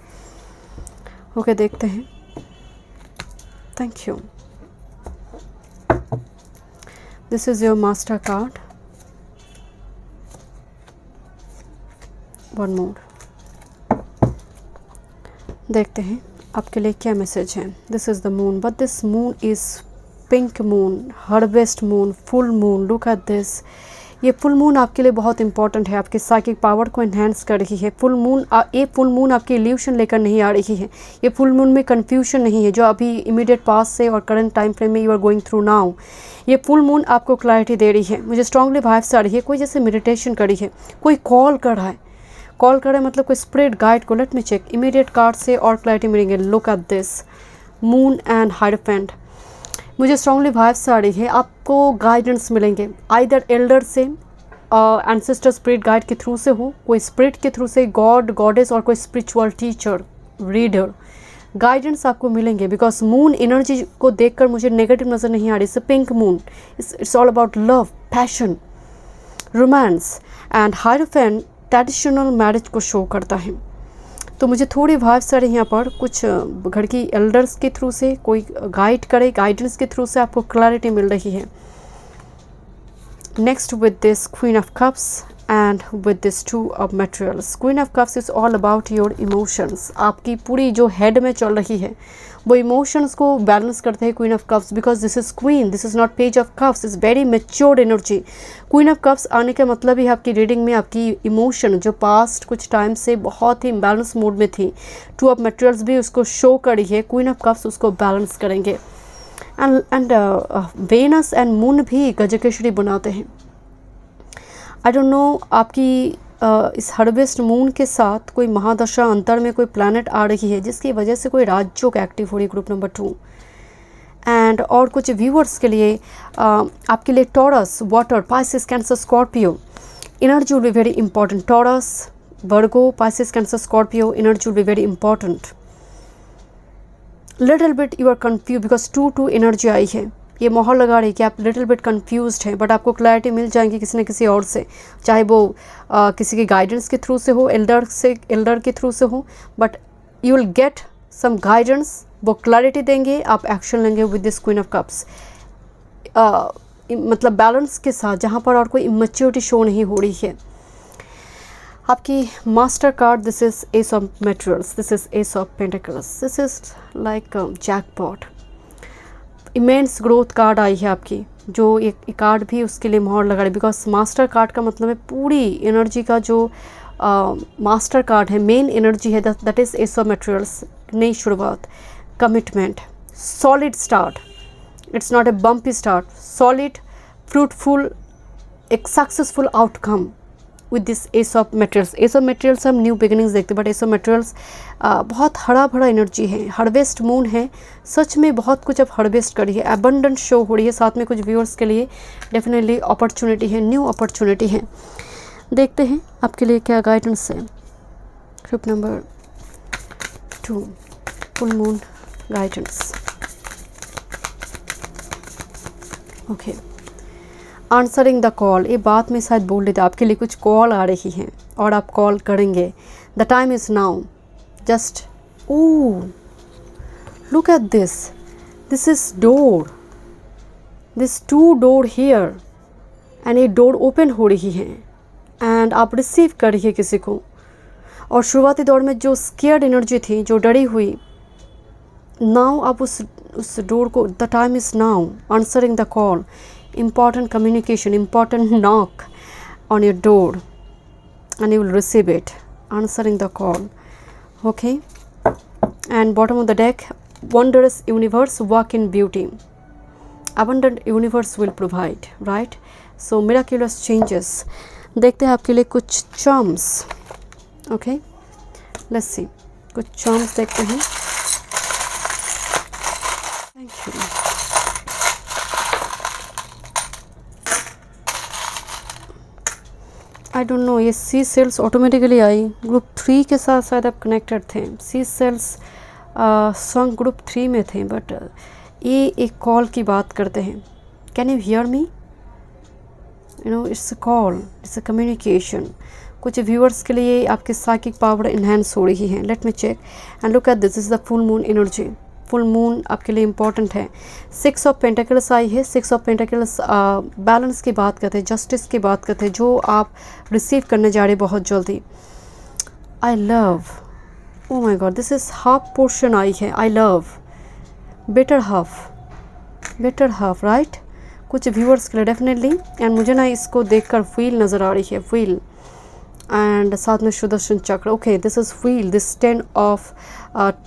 [SPEAKER 1] ओके, देखते हैं। Thank you. This is your master card. One more. देखते हैं आपके लिए क्या मैसेज है। This is the moon, but this moon is pink moon, harvest moon, full moon. Look at this. ये फुल मून आपके लिए बहुत इंपॉर्टेंट है, आपके साइकिक पावर को एनहेंस कर रही है। फुल मून, ये फुल मून आपकी इल्यूशन लेकर नहीं आ रही है। ये फुल मून में कन्फ्यूजन नहीं है, जो अभी इमीडिएट पास से और करंट टाइम फ्रेम में you are going through now. ये फुल मून आपको क्लैरिटी दे रही है। मुझे स्ट्रांगली वाइब्स आ रही है, कोई जैसे मेडिटेशन करी है, कोई कॉल कर रहा है। कॉल कर रहा है मतलब कोई स्पिरिट गाइड को। Let me check immediate card से और क्लैरिटी मिलेंगे। Look at this moon and hierophant. मुझे स्ट्रांगली वाइब्स आ रही है, आपको गाइडेंस मिलेंगे, आइदर एल्डर से, एंसेस्टर स्पिरिट गाइड के थ्रू से हो, कोई स्पिरिट के थ्रू से, गॉड, गॉडेस, और कोई स्पिरिचुअल टीचर, रीडर। गाइडेंस आपको मिलेंगे, बिकॉज मून एनर्जी को देखकर मुझे नेगेटिव नज़र नहीं आ रही। It's pink moon, it's all about love, passion, romance. And hierophant traditional marriage को शो करता है। तो मुझे थोड़ी वाइब्स आ रही है यहाँ पर, कुछ घर की एल्डर्स के थ्रू से कोई गाइड करे, गाइडेंस के थ्रू से आपको क्लैरिटी मिल रही है। Next with this queen of cups and with this two of materials. Queen of cups is all about your emotions. आपकी पूरी जो हेड में चल रही है वो इमोशंस को बैलेंस करते हैं queen of cups, because this is queen, this is not page of cups, is very matured energy. Queen of cups आने का मतलब ही आपकी रीडिंग में आपकी इमोशन जो पास्ट कुछ टाइम से बहुत ही इम्बैलेंस मूड में थी, टू ऑफ मटेरियल्स भी उसको शो करी है। क्वीन ऑफ कप्स उसको बैलेंस करेंगे। एंड वेनस एंड मून भी गजकेशरी बनाते हैं। आई डोंट नो, आपकी इस हार्वेस्ट मून के साथ कोई महादशा अंतर में कोई प्लैनेट आ रही है, जिसकी वजह से कोई राजयोग एक्टिव हो रही है। ग्रुप नंबर 2 एंड और कुछ व्यूअर्स के लिए, आपके लिए Taurus, water, Pisces, Cancer, Scorpio energy will be very important. Taurus, Virgo, Pisces, Cancer, Scorpio energy will be very important. Little bit you are confuse, because 2 energy आई है। ये मोहर लगा रही है कि आप लिटिल बिट कन्फ्यूज्ड हैं, बट आपको क्लैरिटी मिल जाएगी किसी न किसी और से, चाहे वो किसी के गाइडेंस के थ्रू से हो, एल्डर के थ्रू से हो, but you will get some guidance. वो क्लैरिटी देंगे, आप एक्शन लेंगे with this queen of cups. मतलब बैलेंस के साथ, जहाँ पर और कोई इमेच्योरिटी शो नहीं हो रही है। आपकी master card, this is ace of materials, this is ace of pentacles, this is like jackpot. Immense growth card आई है आपकी, जो एक कार्ड भी उसके लिए मोहर लगा रही है, बिकॉज मास्टर कार्ड का मतलब है पूरी एनर्जी का जो मास्टर कार्ड है, मेन एनर्जी है, that is ace of materials. नई शुरुआत, commitment, solid start, it's not a bumpy start, solid, fruitful, एक successful outcome with this ace of materials. Ace of materials हम न्यू बिगिनिंग्स देखते हैं, but S of materials बहुत हरा भरा energy है, हार्वेस्ट मून है। सच में बहुत कुछ अब हार्वेस्ट करी है, एबंडेंट शो हो रही है। साथ में कुछ व्यूअर्स के लिए डेफिनेटली अपॉर्चुनिटी है, न्यू अपॉर्चुनिटी है। देखते हैं आपके लिए क्या गाइडेंस है। Group number 2 full moon guidance. Okay, answering the call. ये बात में शायद बोल रही थी, आपके लिए कुछ कॉल आ रही है और आप कॉल करेंगे। The time is now. Just look at this, this is door, this 2 door here, and ये डोर ओपन हो रही है। एंड आप रिसीव कर रही है किसी को। और शुरुआती दौर में जो स्केयर्ड एनर्जी थी, जो डरी हुई, नाउ आप उस डोर को, the time is now, answering the call, important communication, important knock on your door, and you will receive it, answering the call. Okay, and bottom of the deck, wondrous universe, walk in beauty, abundant universe will provide, right? So miraculous changes. देखते हैं आपके लिए कुछ charms. Okay, let's see, कुछ charms देखते हैं. Thank you. I don't no, ये सी sales automatically I. Group 3 के साथ शायद आप कनेक्टेड थे। सी सेल्स सॉन्ग ग्रुप 3 में थे, बट ये एक कॉल की बात करते हैं। Can you hear me? You know, it's a call, it's a communication. कुछ व्यूअर्स के लिए आपकी साइकिक पावर इन्हेंस हो रही है। Let me check and look at this is the full moon energy. Full moon आपके लिए इम्पॉर्टेंट है। 6 ऑफ पेंटिकल्स आई है। 6 ऑफ पेंटिकल्स बैलेंस की बात करते हैं, जस्टिस की बात करते हैं, जो आप रिसीव करने जा रहे बहुत जल्दी। I love, oh my God, this is half portion आई है। I love, better half, right? कुछ व्यूअर्स के लिए डेफिनेटली। एंड मुझे ना इसको देखकर व्हील नज़र आ रही है, व्हील, एंड साथ में सुदर्शन चक्र। Okay, this is wheel, this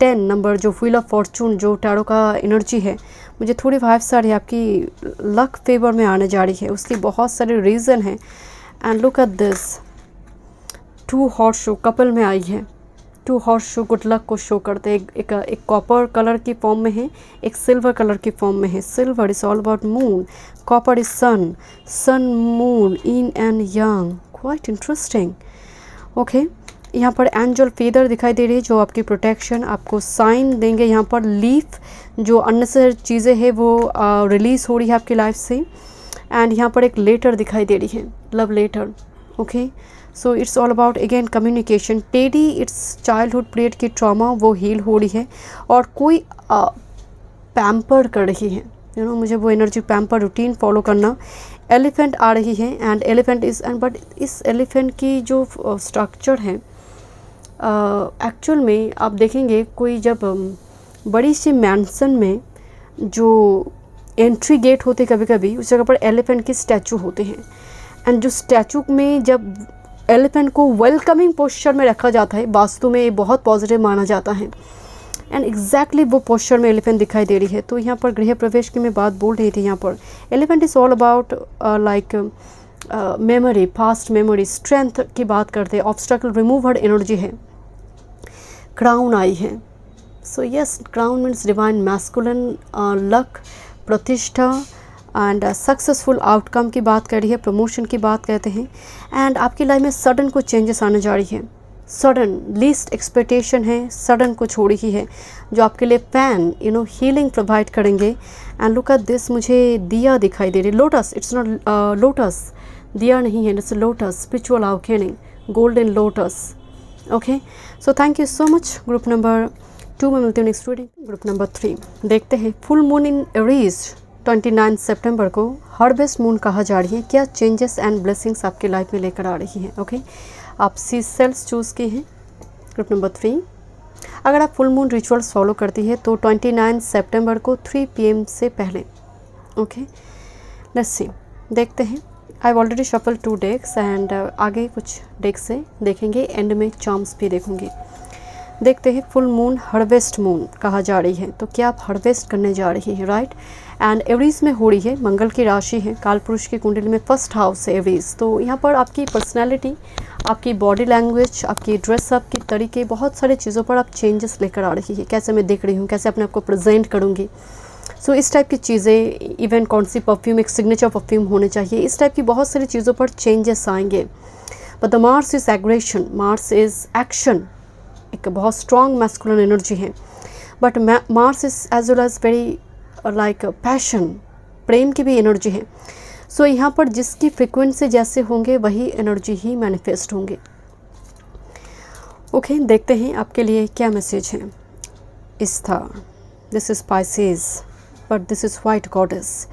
[SPEAKER 1] 10 number, जो व्हील ऑफ फॉर्चून, जो टैरो का एनर्जी है, मुझे थोड़ी वाइब्स आ रही है आपकी लक फेवर में आने जा रही है। उसकी बहुत सारे रीज़न हैं। And look at this 2 horse show couple में आई है। 2 हॉर्स शो गुड लक को शो करते हैं। एक कॉपर कलर की फॉर्म में है, एक सिल्वर कलर की फॉर्म में है। Silver is all about moon, copper is sun moon yin and yang, quite interesting. Okay, यहाँ पर एंजल फेदर दिखाई दे रही है, जो आपकी प्रोटेक्शन, आपको साइन देंगे। यहाँ पर लीफ, जो अननेसेसरी चीज़ें हैं वो रिलीज़ हो रही है आपकी लाइफ से। एंड यहाँ पर एक लेटर दिखाई दे रही है, love letter. Okay, so it's all about again communication. Teddy, it's childhood period की ट्रॉमा, वो हील हो रही है। और कोई पैम्पर कर रही है, यू नो, मुझे वो एनर्जी, पैम्पर रूटीन फॉलो करना। एलिफेंट आ रही है, and elephant is, and but इस एलिफेंट की जो स्ट्रक्चर है, एक्चुअल में आप देखेंगे, कोई जब बड़ी सी मैंसन में जो एंट्री गेट होते कभी कभी, उस जगह पर एलिफेंट की स्टैचू होते हैं। एंड जो स्टैचू में जब एलिफेंट को वेलकमिंग पोस्चर में रखा जाता है, वास्तु में ये बहुत पॉजिटिव माना जाता है। एंड एग्जैक्टली वो पोस्चर में एलिफेंट दिखाई दे रही है। तो यहाँ पर गृह प्रवेश की मैं बात बोल रही थी। यहाँ पर elephant is all about like memory, past memory, strength की बात करते हैं। ऑब्स्टैकल रिमूवर्ड एनर्जी है। क्राउन आई है। So yes, crown means divine masculine, luck, प्रतिष्ठा एंड सक्सेसफुल आउटकम की बात कर रही है, प्रमोशन की बात करते हैं। एंड आपकी लाइफ में सडन कुछ चेंजेस आने जा रही है। सडन, लीस्ट एक्सपेक्टेशन है, सडन कुछ हो रही है, जो आपके लिए fan, you know, healing provide करेंगे। एंड लुक एट दिस, मुझे दिया दिखाई दे रही, लोटस, इट्स नॉट लोटस, दिया नहीं है, it's lotus, spiritual awakening, golden lotus. Okay, so thank you so much. Group number 2 में मिलती हूँ नेक्स्ट रीडिंग। ग्रुप नंबर 3 देखते हैं। फुल मून इन एरीज 29 सितंबर को हार्वेस्ट मून कहा जा रही है। क्या चेंजेस एंड ब्लेसिंग्स आपकी लाइफ में लेकर आ रही हैं? ओके, आप सी सेल्स चूज़ किए हैं। ग्रुप नंबर 3, अगर आप फुल मून रिचुअल्स फॉलो करती है तो 29 सितंबर को 3 PM से पहले। ओके, लेट्स सी, देखते हैं। I already shuffle 2 decks and आगे कुछ डेक्स से देखेंगे, एंड में चार्म्स भी देखूंगी। देखते हैं। फुल मून हार्वेस्ट मून कहा जा रही है, तो क्या आप हार्वेस्ट करने जा रही है, राइट? एंड एवरीज में हो रही है, मंगल की राशि है, काल पुरुष की कुंडली में फर्स्ट हाउस है एवरीज। तो यहाँ पर आपकी पर्सनैलिटी, आपकी बॉडी लैंग्वेज, आपकी ड्रेसअप के तरीके, बहुत सारी चीज़ों पर आप चेंजेस लेकर आ रही है। कैसे मैं दिख रही हूँ, कैसे अपने आप को प्रेजेंट करूँगी, सो इस टाइप की चीज़ें, इवन कौन सी परफ्यूम, एक सिग्नेचर परफ्यूम होने चाहिए, इस टाइप की बहुत सारी चीज़ों पर चेंजेस आएंगे। But the Mars is aggression, Mars is action, एक बहुत स्ट्रॉन्ग मैस्कुलिन एनर्जी है। But Mars is as well as very like passion, प्रेम की भी एनर्जी है। सो यहाँ पर जिसकी फ्रिक्वेंसी जैसे होंगे वही एनर्जी ही मैनिफेस्ट होंगे। ओके, देखते हैं आपके लिए क्या मैसेज है। इस था, this is Pisces, but this is white goddess.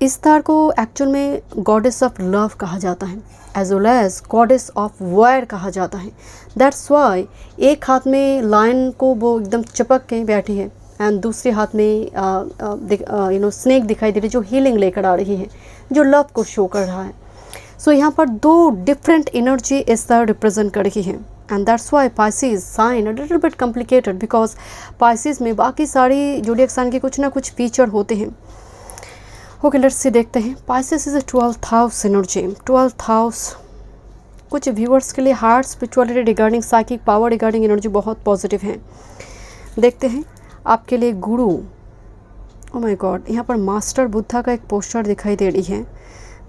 [SPEAKER 1] इस तार को एक्चुअल में गॉडेस ऑफ लव कहा जाता है, as well as goddess of war कहा जाता है। दैट्स वाई एक हाथ में लायन को वो एकदम चपक के बैठी है एंड दूसरे हाथ में स्नेक दिखाई दे रही है जो हीलिंग लेकर आ रही है, जो लव को शो कर रहा है। सो यहाँ पर दो डिफरेंट एनर्जी इस तरह रिप्रेजेंट कर रही है and that's why Pisces sign a little bit complicated because Pisces में बाकी सारी ज़ोडिएक साइन के कुछ ना कुछ फीचर होते हैं। ओके लेट्स सी देखते हैं। Pisces is a 12th house energy. 12th house कुछ व्यूअर्स के लिए heart spirituality regarding psychic power regarding energy बहुत पॉजिटिव है। देखते हैं आपके लिए गुरु। ओ माय गॉड, यहाँ पर मास्टर बुद्धा का एक पोस्टर दिखाई दे रही है।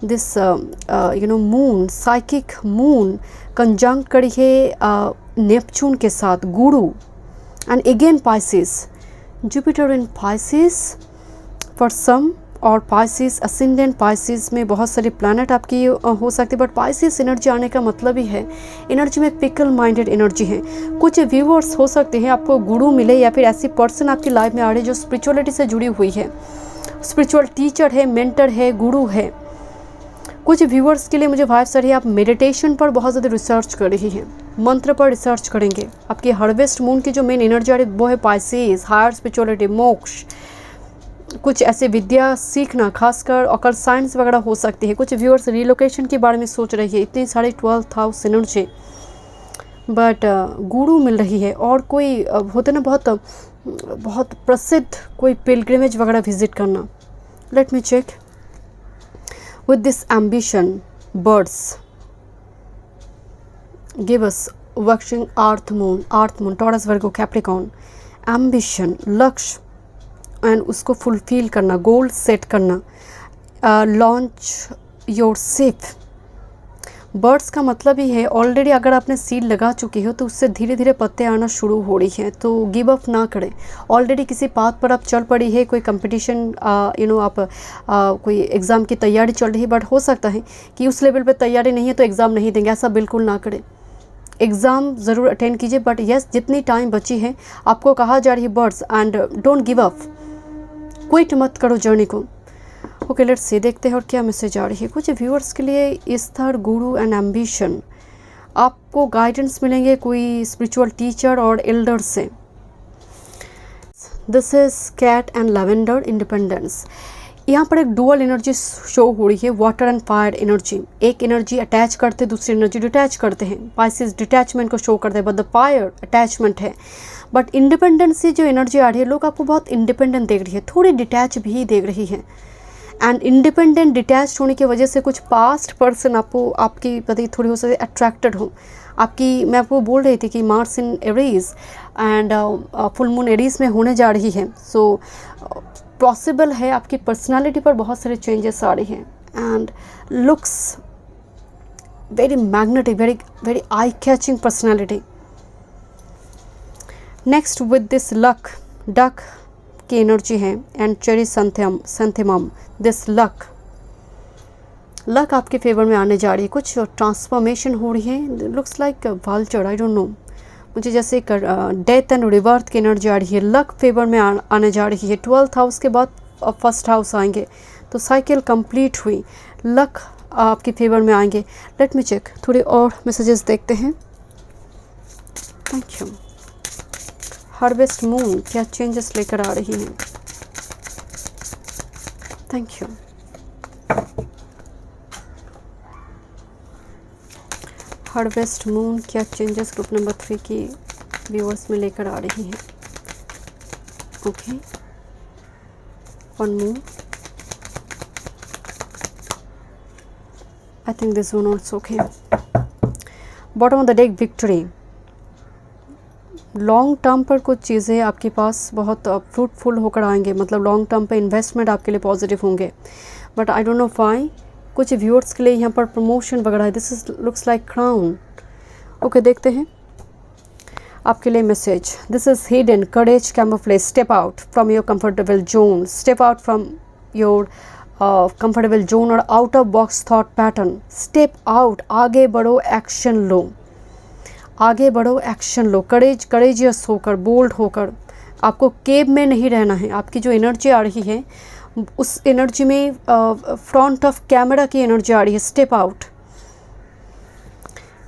[SPEAKER 1] This moon, psychic moon conjunct करी है नेपच्यून के साथ, गुरु and again Pisces, Jupiter in Pisces for some, और पाइसेस असेंडेंट पाइसेस में बहुत सारे प्लैनेट आपकी हो सकते हैं, बट पाइसेस एनर्जी आने का मतलब ही है एनर्जी में पिकल माइंडेड एनर्जी है। कुछ व्यूअर्स हो सकते हैं आपको गुरु मिले या फिर ऐसी पर्सन आपकी लाइफ में आ रही है जो स्पिरिचुअलिटी से जुड़ी हुई है, स्पिरिचुअल टीचर है, मेंटर है, गुरु है। कुछ व्यूअर्स के लिए मुझे वाइब्स आ रही है आप मेडिटेशन पर बहुत ज़्यादा रिसर्च कर रही हैं, मंत्र पर रिसर्च करेंगे। आपकी हार्वेस्ट मून की जो मेन एनर्जी आ रही है वो है पाइसेस, हायर स्पिरिचुअलिटी, मोक्ष, कुछ ऐसे विद्या सीखना, खासकर ऑकल्ट साइंस वगैरह हो सकती है। कुछ व्यूअर्स रिलोकेशन के बारे में सोच रही है। इतनी सारी 12th हाउस एनर्जी, बट गुरु मिल रही है और कोई होते ना बहुत प्रसिद्ध कोई पिलग्रिमेज वगैरह विजिट करना। Let me check with this ambition birds give us working earth moon Taurus Virgo Capricorn, ambition लक्ष्य एंड उसको फुलफिल करना, गोल सेट करना, लॉन्च योर सेफ। बर्ड्स का मतलब ही है ऑलरेडी अगर आपने सीड लगा चुकी हो तो उससे धीरे धीरे पत्ते आना शुरू हो रही हैं, तो गिव अप ना करें। ऑलरेडी किसी पाथ पर आप चल पड़ी है, कोई कंपटीशन आप कोई एग्ज़ाम की तैयारी चल रही है, बट हो सकता है कि उस लेवल पे तैयारी नहीं है तो एग्ज़ाम नहीं देंगे, ऐसा बिल्कुल ना करें। एग्ज़ाम ज़रूर अटेंड कीजिए, बट यस जितनी टाइम बची है आपको कहा जा रही है birds and don't give up, quit मत करो जर्नी को। ओके लेट्स सी देखते हैं और क्या मैसेज आ रही है। कुछ व्यूअर्स के लिए ईस्थर, गुरु एंड एम्बिशन, आपको गाइडेंस मिलेंगे कोई स्पिरिचुअल टीचर और एल्डर से। This is cat and lavender, independence. यहाँ पर एक डुअल एनर्जी शो हो रही है, वाटर एंड फायर एनर्जी। एक एनर्जी अटैच करते, दूसरी एनर्जी डिटैच करते हैं। पाइसेस डिटैचमेंट को शो करते हैं, बट द फायर अटैचमेंट है। बट इंडिपेंडेंस से जो एनर्जी आ रही है, लोग आपको बहुत इंडिपेंडेंट देख रही है, थोड़ी डिटैच भी देख रही है। एंड इंडिपेंडेंट डिटैच होने की वजह से कुछ पास्ट पर्सन आपकी प्रति थोड़ी हो सकती अट्रैक्टेड हो। आपकी, मैं आपको बोल रही थी कि Mars in Aries and full moon Aries में होने जा रही है, सो पॉसिबल है आपकी पर्सनालिटी पर बहुत सारे चेंजेस आ रही हैं and looks very magnetic, very eye catching personality. Next with this luck, duck की एनर्जी है एंड चेरी संथेमम, दिस लक आपके फेवर में आने जा रही है। कुछ ट्रांसफॉर्मेशन हो रही है, looks like vulture, I don't no, मुझे जैसे डेथ एंड रिवर्थ की एनर्जी आ रही है। लक फेवर में आने जा रही है। 12th हाउस के बाद फर्स्ट हाउस आएंगे तो साइकिल कंप्लीट हुई, लक आपके फेवर में आएंगे। लेट मी चेक, थोड़े और मैसेजेस देखते हैं। Thank you. हार्वेस्ट मून क्या चेंजेस लेकर आ रही हैं? Thank you. हार्वेस्ट मून क्या चेंजेस ग्रुप नंबर 3 की व्यूअर्स में लेकर आ रही हैं? Okay, one moon, I think this one also okay. Bottom of the deck, victory. Long term पर कुछ चीज़ें आपके पास बहुत फ्रूटफुल होकर आएंगे, मतलब लॉन्ग टर्म पे इन्वेस्टमेंट आपके लिए पॉजिटिव होंगे, but I don't know why कुछ व्यूअर्स के लिए यहाँ पर प्रमोशन वगैरह है। This is looks like crown. Okay, देखते हैं आपके लिए message. This is hidden courage camouflage, step out from your comfortable zone, step out from your comfortable zone और out of box thought pattern. Step out, आगे बढ़ो, action लो, आगे बढ़ो, एक्शन लो, करेजियस होकर, बोल्ड होकर। आपको केव में नहीं रहना है। आपकी जो एनर्जी आ रही है उस एनर्जी में फ्रंट ऑफ कैमरा की एनर्जी आ रही है, step out.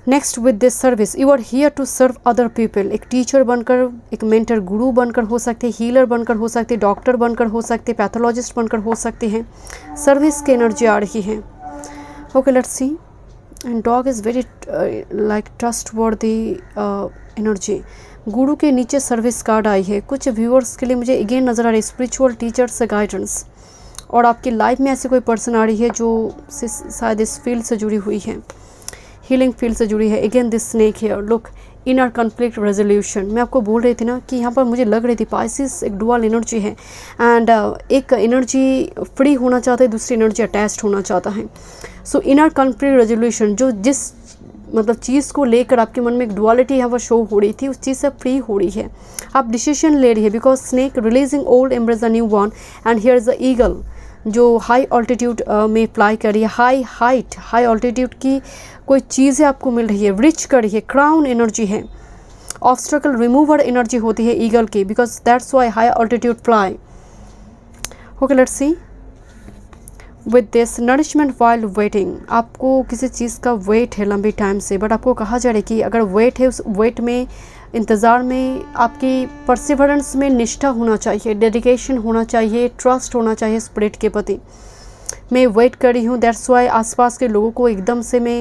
[SPEAKER 1] Next with this service you are here to serve other people. एक टीचर बनकर, एक मेंटर गुरु बनकर हो सकते हैं, हीलर बनकर हो सकते हैं, डॉक्टर बनकर हो सकते हैं, पैथोलॉजिस्ट बनकर हो सकते हैं। सर्विस की एनर्जी आ रही है। Okay let's see. And dog is very like trust वर्दी एनर्जी। गुरु के नीचे सर्विस कार्ड आई है। कुछ व्यूअर्स के लिए मुझे अगेन नज़र आ रही है स्पिरिचुअल टीचर से गाइडेंस, और आपकी लाइफ में ऐसी कोई पर्सन आ रही है जो शायद इस फील्ड से जुड़ी हुई है, हीलिंग फील्ड से जुड़ी है। Again this snake here, look inner conflict resolution. मैं आपको बोल रही थी ना कि यहाँ पर मुझे लग रही थी पाइसिस एक डुअल एनर्जी है, एंड एक एनर्जी फ्री होना चाहता है, दूसरी एनर्जी अटैच्ड होना चाहता है। सो इनर कॉन्फ्लिक्ट रेजोल्यूशन, जो जिस मतलब चीज़ को लेकर आपके मन में एक डुअलिटी यहाँ पर शो हो रही थी, उस चीज़ से फ्री हो रही है। आप डिसीजन ले रही है, because snake releasing old embrace the new one, and here is the eagle जो हाई ऑल्टीट्यूड में फ्लाई कर रही है। हाई ऑल्टीट्यूड की कोई चीज़ें आपको मिल रही है, रिच कर रही है, क्राउन एनर्जी है, ऑब्स्टेकल रिमूवर एनर्जी होती है ईगल की, because that's why high altitude fly. Okay let's see. With this nourishment while waiting, आपको किसी चीज़ का वेट है लंबी टाइम से, बट आपको कहा जा रहा है कि अगर वेट है, उस वेट में, इंतज़ार में आपकी परसिवरेंस में निष्ठा होना चाहिए, डेडिकेशन होना चाहिए, ट्रस्ट होना चाहिए स्पिरिट के प्रति। मैं वेट कर रही हूँ, दैट्स वाई आसपास के लोगों को एकदम से मैं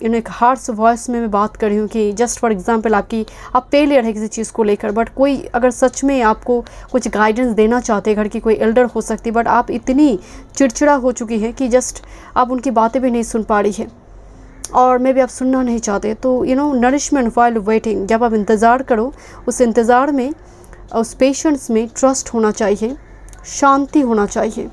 [SPEAKER 1] एक हार्श वॉइस में मैं बात कर रही हूँ कि जस्ट फॉर एग्जांपल आप फेलियर है किसी चीज़ को लेकर, बट कोई अगर सच में आपको कुछ गाइडेंस देना चाहते हैं, घर की कोई एल्डर हो सकती है, बट आप इतनी चिड़चिड़ा हो चुकी हैं कि जस्ट आप उनकी बातें भी नहीं सुन पा रही है, और मे भी आप सुनना नहीं चाहते। तो नरिशमेंट वाइल वेटिंग, जब आप इंतज़ार करो, उस इंतज़ार में, उस पेशेंस में ट्रस्ट होना चाहिए, शांति होना चाहिए।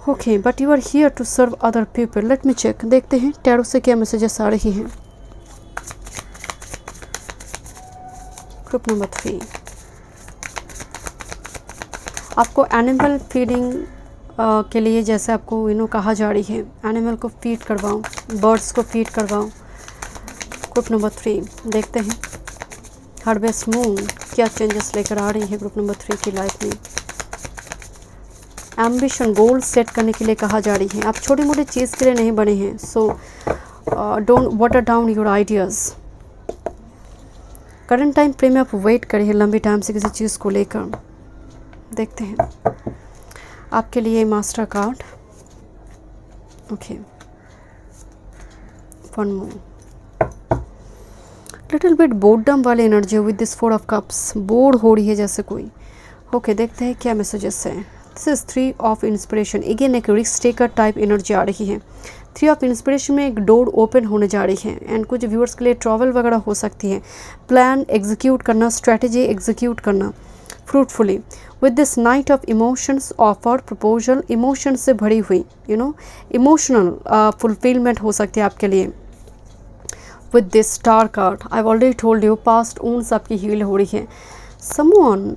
[SPEAKER 1] Okay, but you are here to serve other people. Let me check, देखते हैं टैरो से क्या मैसेजेस आ रही हैं। ग्रुप नंबर 3, आपको एनिमल फीडिंग के लिए, जैसे आपको कहा जा रही है, एनिमल को फीड करवाओ, बर्ड्स को फीड करवाओ। ग्रुप नंबर 3 देखते हैं हार्वेस्ट मून क्या चेंजेस लेकर आ रही है ग्रुप नंबर 3 की लाइफ में। एम्बिशन, गोल सेट करने के लिए कहा जा रही है। आप छोटी मोटी चीज़ के लिए नहीं बने हैं, so don't water down your ideas. Current time frame में आप वेट करिए लंबी टाइम से किसी चीज़ को लेकर। देखते हैं आपके लिए master card. Okay, one more. Little bit boredom वाले energy with this 4 of cups, bored हो रही है जैसे कोई। ओके, देखते हैं क्या मैसेजेस हैं। This is 3 of inspiration, again एक रिस्क टेकर टाइप एनर्जी आ रही है। 3 ऑफ इंस्पिरेशन में एक डोर ओपन होने जा रही है, एंड कुछ व्यूअर्स के लिए ट्रैवल वगैरह हो सकती है, प्लान एग्जीक्यूट करना, स्ट्रैटेजी एग्जीक्यूट करना fruitfully. With this night of emotions, offer, proposal, emotion से भरी हुई इमोशनल फुलफिलमेंट हो सकती है आपके लिए। With this star card, I have already told you, past wounds आपकी हील हो रही है। Someone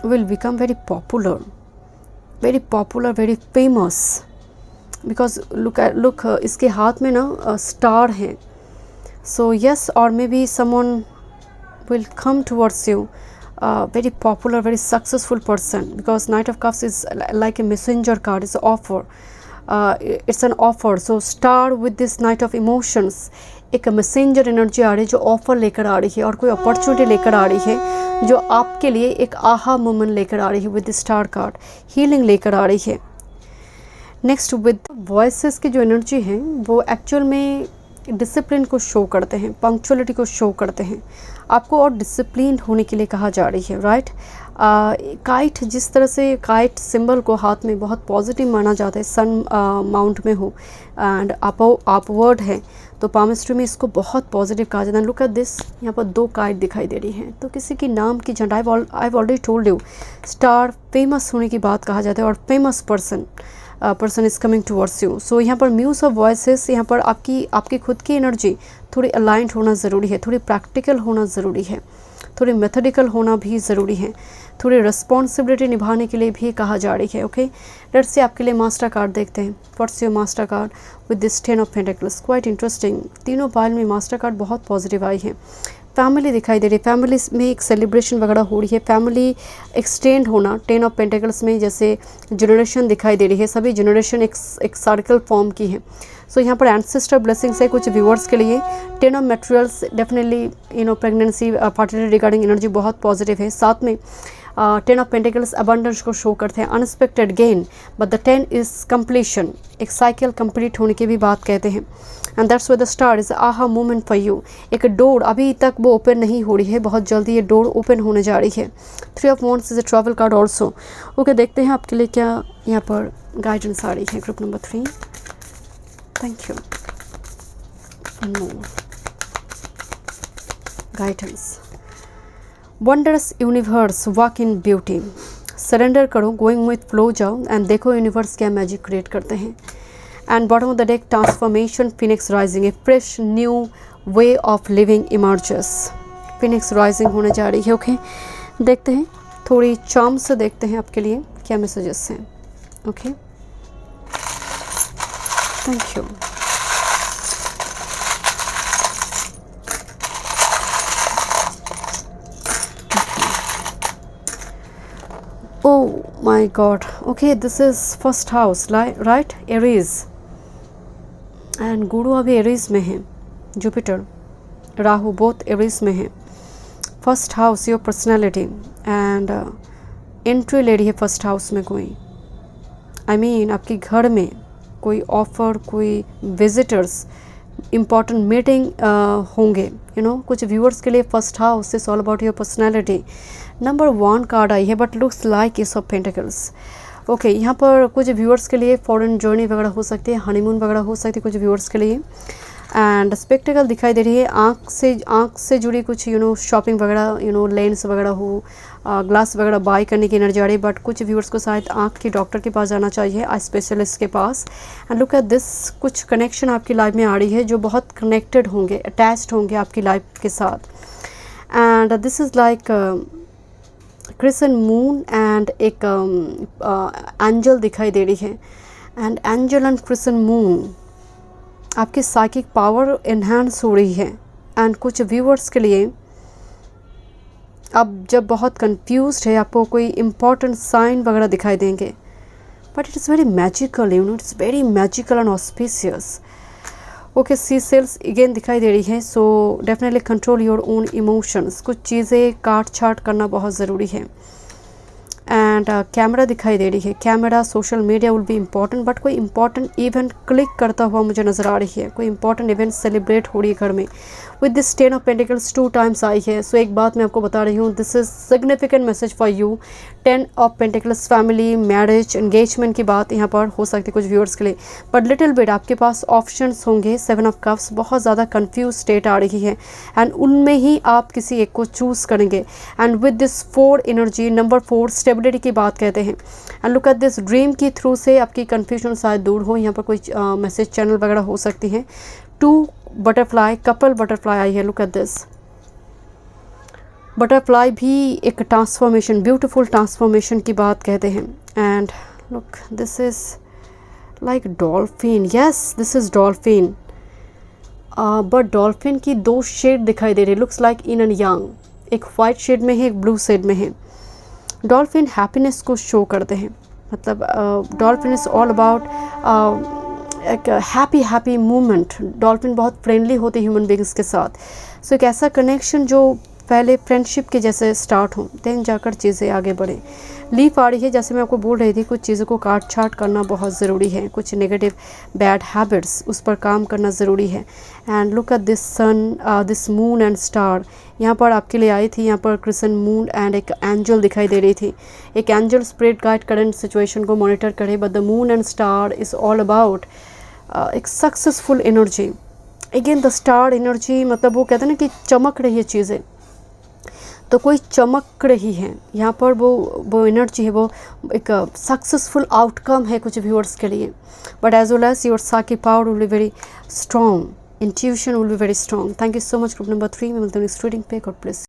[SPEAKER 1] will become very popular, very famous, because look इसके हाथ में ना स्टार है। So yes, or maybe someone will come towards you, very popular, very successful person, because Knight of Cups is like a messenger card, it's an offer, it's an offer. So star with this Knight of Emotions, एक messenger energy आ रही है जो offer लेकर आ रही है, और कोई अपॉर्चुनिटी लेकर आ रही है जो आपके लिए एक आहा मोमेंट लेकर आ रही है। With the star card, healing लेकर आ रही है। नेक्स्ट विद वॉइसेस की जो एनर्जी है वो एक्चुअल में डिसिप्लिन को शो करते हैं, पंक्चुअलिटी को शो करते हैं। आपको और डिसिप्लिन होने के लिए कहा जा रही है, राइट। काइट, जिस तरह से काइट सिंबल को हाथ में बहुत पॉजिटिव माना जाता है, सन माउंट में हो एंड अपवर्ड है, तो पामिस्ट्री में इसको बहुत पॉजिटिव कहा जाता है। लुक एट दिस, यहाँ पर 2 काइट दिखाई दे रही हैं, तो किसी की नाम की झंडा, I have already told you, star famous होने की बात कहा जाता है, और famous person is coming towards you. So यहाँ पर म्यूज ऑफ वॉइसेस, यहाँ पर आपकी खुद की एनर्जी थोड़ी अलाइंड होना ज़रूरी है, थोड़ी प्रैक्टिकल होना ज़रूरी है, थोड़ी मेथडिकल होना भी ज़रूरी है, थोड़ी रिस्पॉन्सिबिलिटी निभाने के लिए भी कहा जा रही है। ओके, लेट्स से आपके लिए मास्टर कार्ड देखते हैं। What's your master card with this 10 of pentacles, quite interesting. तीनों पाइल में मास्टर कार्ड बहुत पॉजिटिव आई है। फैमिली दिखाई दे रही है, फैमिली में एक सेलिब्रेशन वगैरह हो रही है, फैमिली एक्सटेंड होना 10 ऑफ पेंटिकल्स में, जैसे जनरेशन दिखाई दे रही है, सभी जनरेशन एक सर्कल फॉर्म की है। सो यहाँ पर एंसेस्टर ब्लेसिंग्स है कुछ व्यूअर्स के लिए। 10 of materials definitely pregnancy fertility regarding energy बहुत पॉजिटिव है। साथ में 10 ऑफ पेंटिकल्स अबंडेंस को शो करते हैं, unexpected gain, but the 10 is completion, एक साइकिल कंप्लीट होने की भी बात कहते हैं। And that's why the star is aha moment for you. एक डोर अभी तक वो ओपन नहीं हो रही है, बहुत जल्दी ये डोर ओपन होने जा रही है। 3 of wands is a travel card also. Okay, देखते हैं आपके लिए क्या यहाँ पर गाइडेंस आ रही है। Group number 3, thank you. Guidance, wondrous universe walk in beauty, surrender करो, गोइंग विथ फ्लो जाओ एंड देखो यूनिवर्स क्या मैजिक क्रिएट करते हैं। And bottom of the deck, transformation, Phoenix rising, A fresh new way of living emerges. Phoenix rising होने जा रही है। ओके, देखते हैं थोड़ी चार्म से देखते हैं आपके लिए क्या मैसेजेस हैं। Okay, thank you. Oh my God. Okay, this is first house, right? Aries. And गुरु अभी एरीज में है, जुपिटर, राहु बोथ एरीज में है। First house your personality and entry ले रही है फर्स्ट हाउस में कोई, आई मीन आपके घर में कोई ऑफर, कोई विजिटर्स, इम्पॉर्टेंट मीटिंग होंगे। कुछ व्यूअर्स के लिए first house is all about your personality. Number 1 card आई है, but looks like ace of pentacles. Okay, यहाँ पर कुछ व्यूअर्स के लिए फॉरेन जर्नी वगैरह हो सकती है, हनीमून वगैरह हो सकती है कुछ व्यूअर्स के लिए। एंड स्पेक्टिकल दिखाई दे रही है, आँख से जुड़ी कुछ शॉपिंग वगैरह, लेंस वगैरह हो, ग्लास वगैरह बाय करने की एनर्जी आ रही है। बट कुछ व्यूअर्स को शायद आँख की डॉक्टर के पास जाना चाहिए, आई स्पेशलिस्ट के पास। एंड लुक एट दिस, कुछ कनेक्शन आपकी लाइफ में आ रही है जो बहुत कनेक्टेड होंगे, अटैच्ड होंगे आपकी लाइफ के साथ। And this is like crescent moon and एक एंजल दिखाई दे रही है। And angel and crescent moon, आपकी साइकिक पावर इन्हांस हो रही है। एंड कुछ व्यूअर्स के लिए अब जब बहुत कंफ्यूज्ड है, आपको कोई इम्पॉर्टेंट साइन वगैरह दिखाई देंगे, but it is very magical, it's very magical and auspicious. Okay, sea shells again दिखाई दे रही है। So definitely control your own emotions, कुछ चीज़ें काट छाट करना बहुत ज़रूरी है। एंड कैमरा दिखाई दे रही है, camera, social media will be important, but कोई इंपॉर्टेंट इवेंट क्लिक करता हुआ मुझे नज़र आ रही है, कोई इंपॉर्टेंट इवेंट सेलिब्रेट हो रही है घर में। With this 10 of pentacles 2 times I है। सो एक बात मैं आपको बता रही हूँ, this is significant message for you. 10 of pentacles, family, marriage, engagement की बात यहाँ पर हो सकती है कुछ व्यूअर्स के लिए, बट लिटिल बिट आपके पास ऑप्शंस होंगे। 7 ऑफ कप्स, बहुत ज़्यादा कंफ्यूज स्टेट आ रही है एंड उनमें ही आप किसी एक को चूज़ करेंगे। And with this 4 energy, number 4 stability की बात कहते हैं। And look at this, dream की थ्रू से आपकी कन्फ्यूजन शायद दूर हो, यहाँ पर कोई मैसेज चैनल वगैरह हो सकती है। 2 बटरफ्लाई, कपल बटरफ्लाई आई है। लुक एट दिस, बटरफ्लाई भी एक ट्रांसफॉर्मेशन, ब्यूटीफुल ट्रांसफॉर्मेशन की बात कहते हैं। And look, this is like dolphin, yes this is dolphin, but dolphin की 2 शेड दिखाई दे रही है, looks like in and yang, एक वाइट शेड में है, एक ब्लू शेड में है। डॉल्फिन हैप्पीनेस को शो करते हैं, मतलब डॉल्फिन इज़ ऑल अबाउट एक हैप्पी मोमेंट। डॉल्फिन बहुत फ्रेंडली होते ह्यूमन बींग्स के साथ। सो एक ऐसा कनेक्शन जो पहले फ्रेंडशिप के जैसे स्टार्ट हो, देन जाकर चीज़ें आगे बढ़े। लीफ आ रही है, जैसे मैं आपको बोल रही थी, कुछ चीज़ों को काट छाट करना बहुत ज़रूरी है, कुछ नेगेटिव बैड हैबिट्स, उस पर काम करना ज़रूरी है। And look at this sun, this moon and star, यहाँ पर आपके लिए आई थी, यहाँ पर क्रिसेंट मून एंड एक एंजल दिखाई दे रही थी। एक angel spirit guide current situation को मॉनिटर करे, but the moon and star is all about एक successful energy. Again the star energy, मतलब वो कहते हैं ना कि चमक रही है चीज़ें, तो कोई चमक रही है यहाँ पर, वो एनर्जी है, वो एक सक्सेसफुल आउटकम है कुछ व्यूअर्स के लिए। But as well as your psychic power will be very strong, intuition will be very strong. Thank you so much group number 3 में मिलते हैं नेक्स्ट रीडिंग पे। God bless.